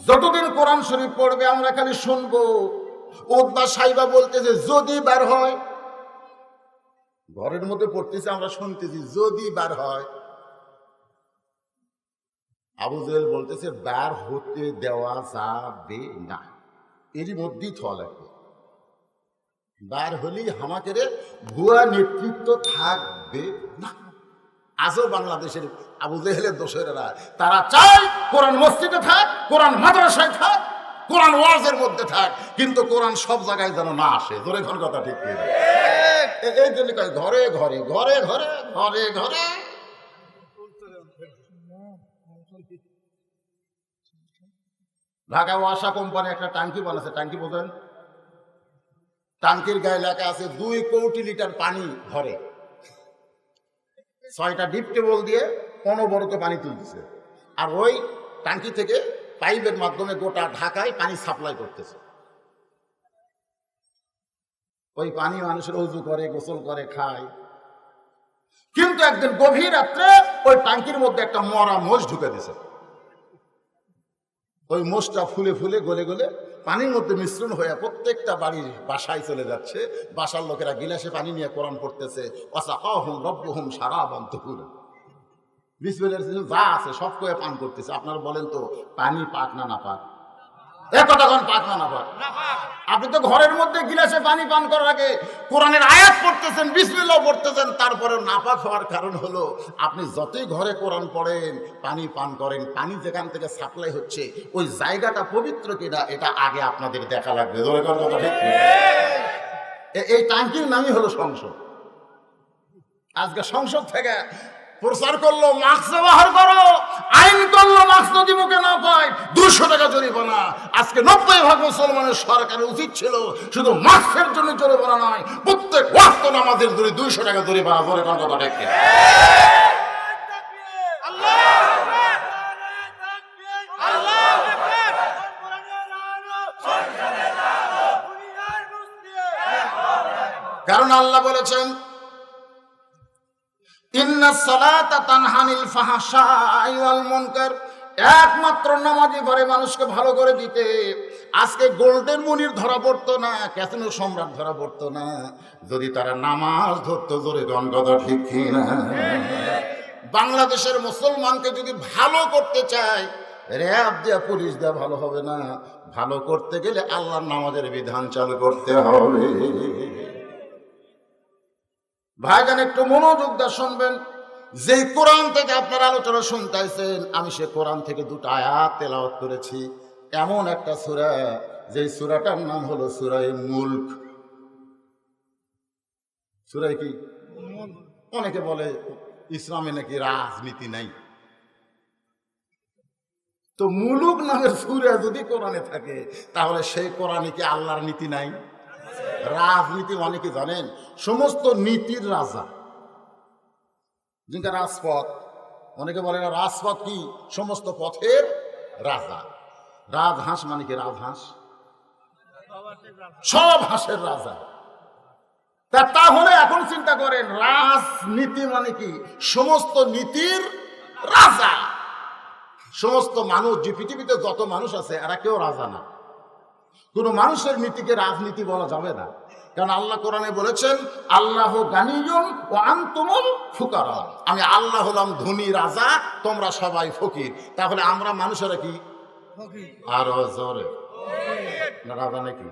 যতদিন কোরআন শরীফ পড়বে আমরা খালি শুনবো। উতবা সাইবা বলতেছে, যদি বার হয়। ঘরের মধ্যে পড়তেছে, আমরা শুনতেছি, যদি বার হয়। আবু জেহেল বলতেছে বার হতে দেওয়া যাবে না, এরই মধ্যেই থোয়া লাগবে, বার হলেই হামাকের ভুয়া নেতৃত্ব থাকবে না। আজও বাংলাদেশের আবু জেহেলের দোসরেরা তারা চায় কোরআন মসজিদে থাক, কোরআন মাদ্রাসায় থাক, কোরআন ওয়াজের মধ্যে থাক, কিন্তু কোরআন সব জায়গায় যেন না আসে। ধরে ঘন কথা ঠিক নেই, এই জন্য কয় ঘরে ঘরে ঘরে ঘরে ঘরে ঘরে। ঢাকা ওয়াসা কোম্পানি একটা ট্যাঙ্কি বানাচ্ছে, ট্যাঙ্কি বোঝেন, ট্যাঙ্কির গায়ে লেখা আছে 2 কোটি লিটার পানি ভরে, 6টা ডিপ টেবল দিয়ে অনবরত পানি তুলতেছে, আর ওই ট্যাঙ্কি থেকে পাইপের মাধ্যমে গোটা ঢাকায় পানি সাপ্লাই করতেছে। ওই পানি মানুষের ওযু করে, গোসল করে, খায়। কিন্তু একদিন গভীর রাত্রে ওই ট্যাঙ্কির মধ্যে একটা মরা মোষ ঢুকে দিছে। ওই মোষটা ফুলে ফুলে গলে গলে পানির মধ্যে মিশ্রণ হয়ে প্রত্যেকটা বাড়ির বাসায় চলে যাচ্ছে। বাসার লোকেরা গিলাসে পানি নিয়ে কোরআন পড়তেছে, ওয়াসাকাহুম রাব্বুহুম শারাবান তাহুরা, বিসমিল্লাহ যা আছে সব কয়ে পান করতেছে। আপনারা বলেন তো পানি পাক না না পাক? কতক্ষণ পাক না না পাক? আপনি তো ঘরের মধ্যে গিলাসে পানি পান করার আগে কোরআনের আয়াত পড়তেছেন, বিসমিল্লাহ পড়তেছেন, তারপরে নাপাক হওয়ার কারণ হলো আপনি যতই ঘরে কোরআন পড়েন, পানি পান করেন, পানি যেখান থেকে সাপ্লাই হচ্ছে ওই জায়গাটা পবিত্র কিনা এটা আগে আপনাদের দেখা লাগবে। এই ট্যাঙ্কির নামই হলো সংসদ। আজকে সংসদ থেকে প্রচার করলো মাস্ক ব্যবহার করো, আইন করলো মাস্ক যদি মুখে না পায় 200 টাকা জরিমানা। আজকে 90% মুসলমানের সরকারের উচিত ছিল শুধু মাস্কের জন্য জরিমানা নয়, প্রত্যেক ওয়াক্ত নামাজের জন্য 200 টাকা জরিমানা করে কোন কথা ঠিক। কারণ আল্লাহ বলেছেন ইন্নাস সালাতা তানহা আনিল ফাহশাই ওয়াল মুনকার, একমাত্র নামাজি পারে মানুষকে ভালো করে দিতে। আজকে গোল্ডেন মুনির ধরা পড়তো না, ক্যাসিনো সম্রাট ধরা পড়তো না যদি তারা নামাজ ধরতো। জোরে গান কথা ঠিক কিনা? বাংলাদেশের মুসলমানকে যদি ভালো করতে চায়, র্যাব দেয়া পুলিশ দেয়া ভালো হবে না। ভালো করতে গেলে আল্লাহর নামাজের বিধান চালু করতে হবে। ভাইজান একটু মনোযোগ দিয়ে শুনবেন। যে কোরআন থেকে আপনারা আলোচনা শুনতেছেন, আমি সে কোরআন থেকে 2টা আয়াত তেলাওয়াত করেছি। এমন একটা সূরা, যে সূরাটার নাম হলো সূরা মুলক। সূরা কি? অনেকে বলে ইসলামে নাকি রাজনীতি নাই, তো মুলুক নামের সূরা যদি কোরআনে থাকে তাহলে সেই কোরআনে কি আল্লাহর নীতি নাই? রাজনীতি মানে কি জানেন? সমস্ত নীতির রাজা, যিনি রাজপথ, অনেকে বলে না রাজপথ কি? সমস্ত পথের রাজা। রাজহাঁস মানে কি? রাজহাঁস সব হাঁসের রাজা। তাহলে এখন চিন্তা করেন, রাজনীতি মানে কি? সমস্ত নীতির রাজা। সমস্ত মানুষ, যে পৃথিবীতে যত মানুষ আছে এরা কেউ রাজা না। কোন মানুষের নীতিকে রাজনীতি বলা যাবে না, কারণ আল্লাহ কোরআনে বলেছেন আল্লাহু গানিয়ুন ওয়া আনতুমুল ফুকারা, আমি আল্লাহ হলাম ধনী রাজা, তোমরা সবাই ফকির। তাহলে আমরা মানুষেরা কি? আরো জোরে না রাজা নাকি?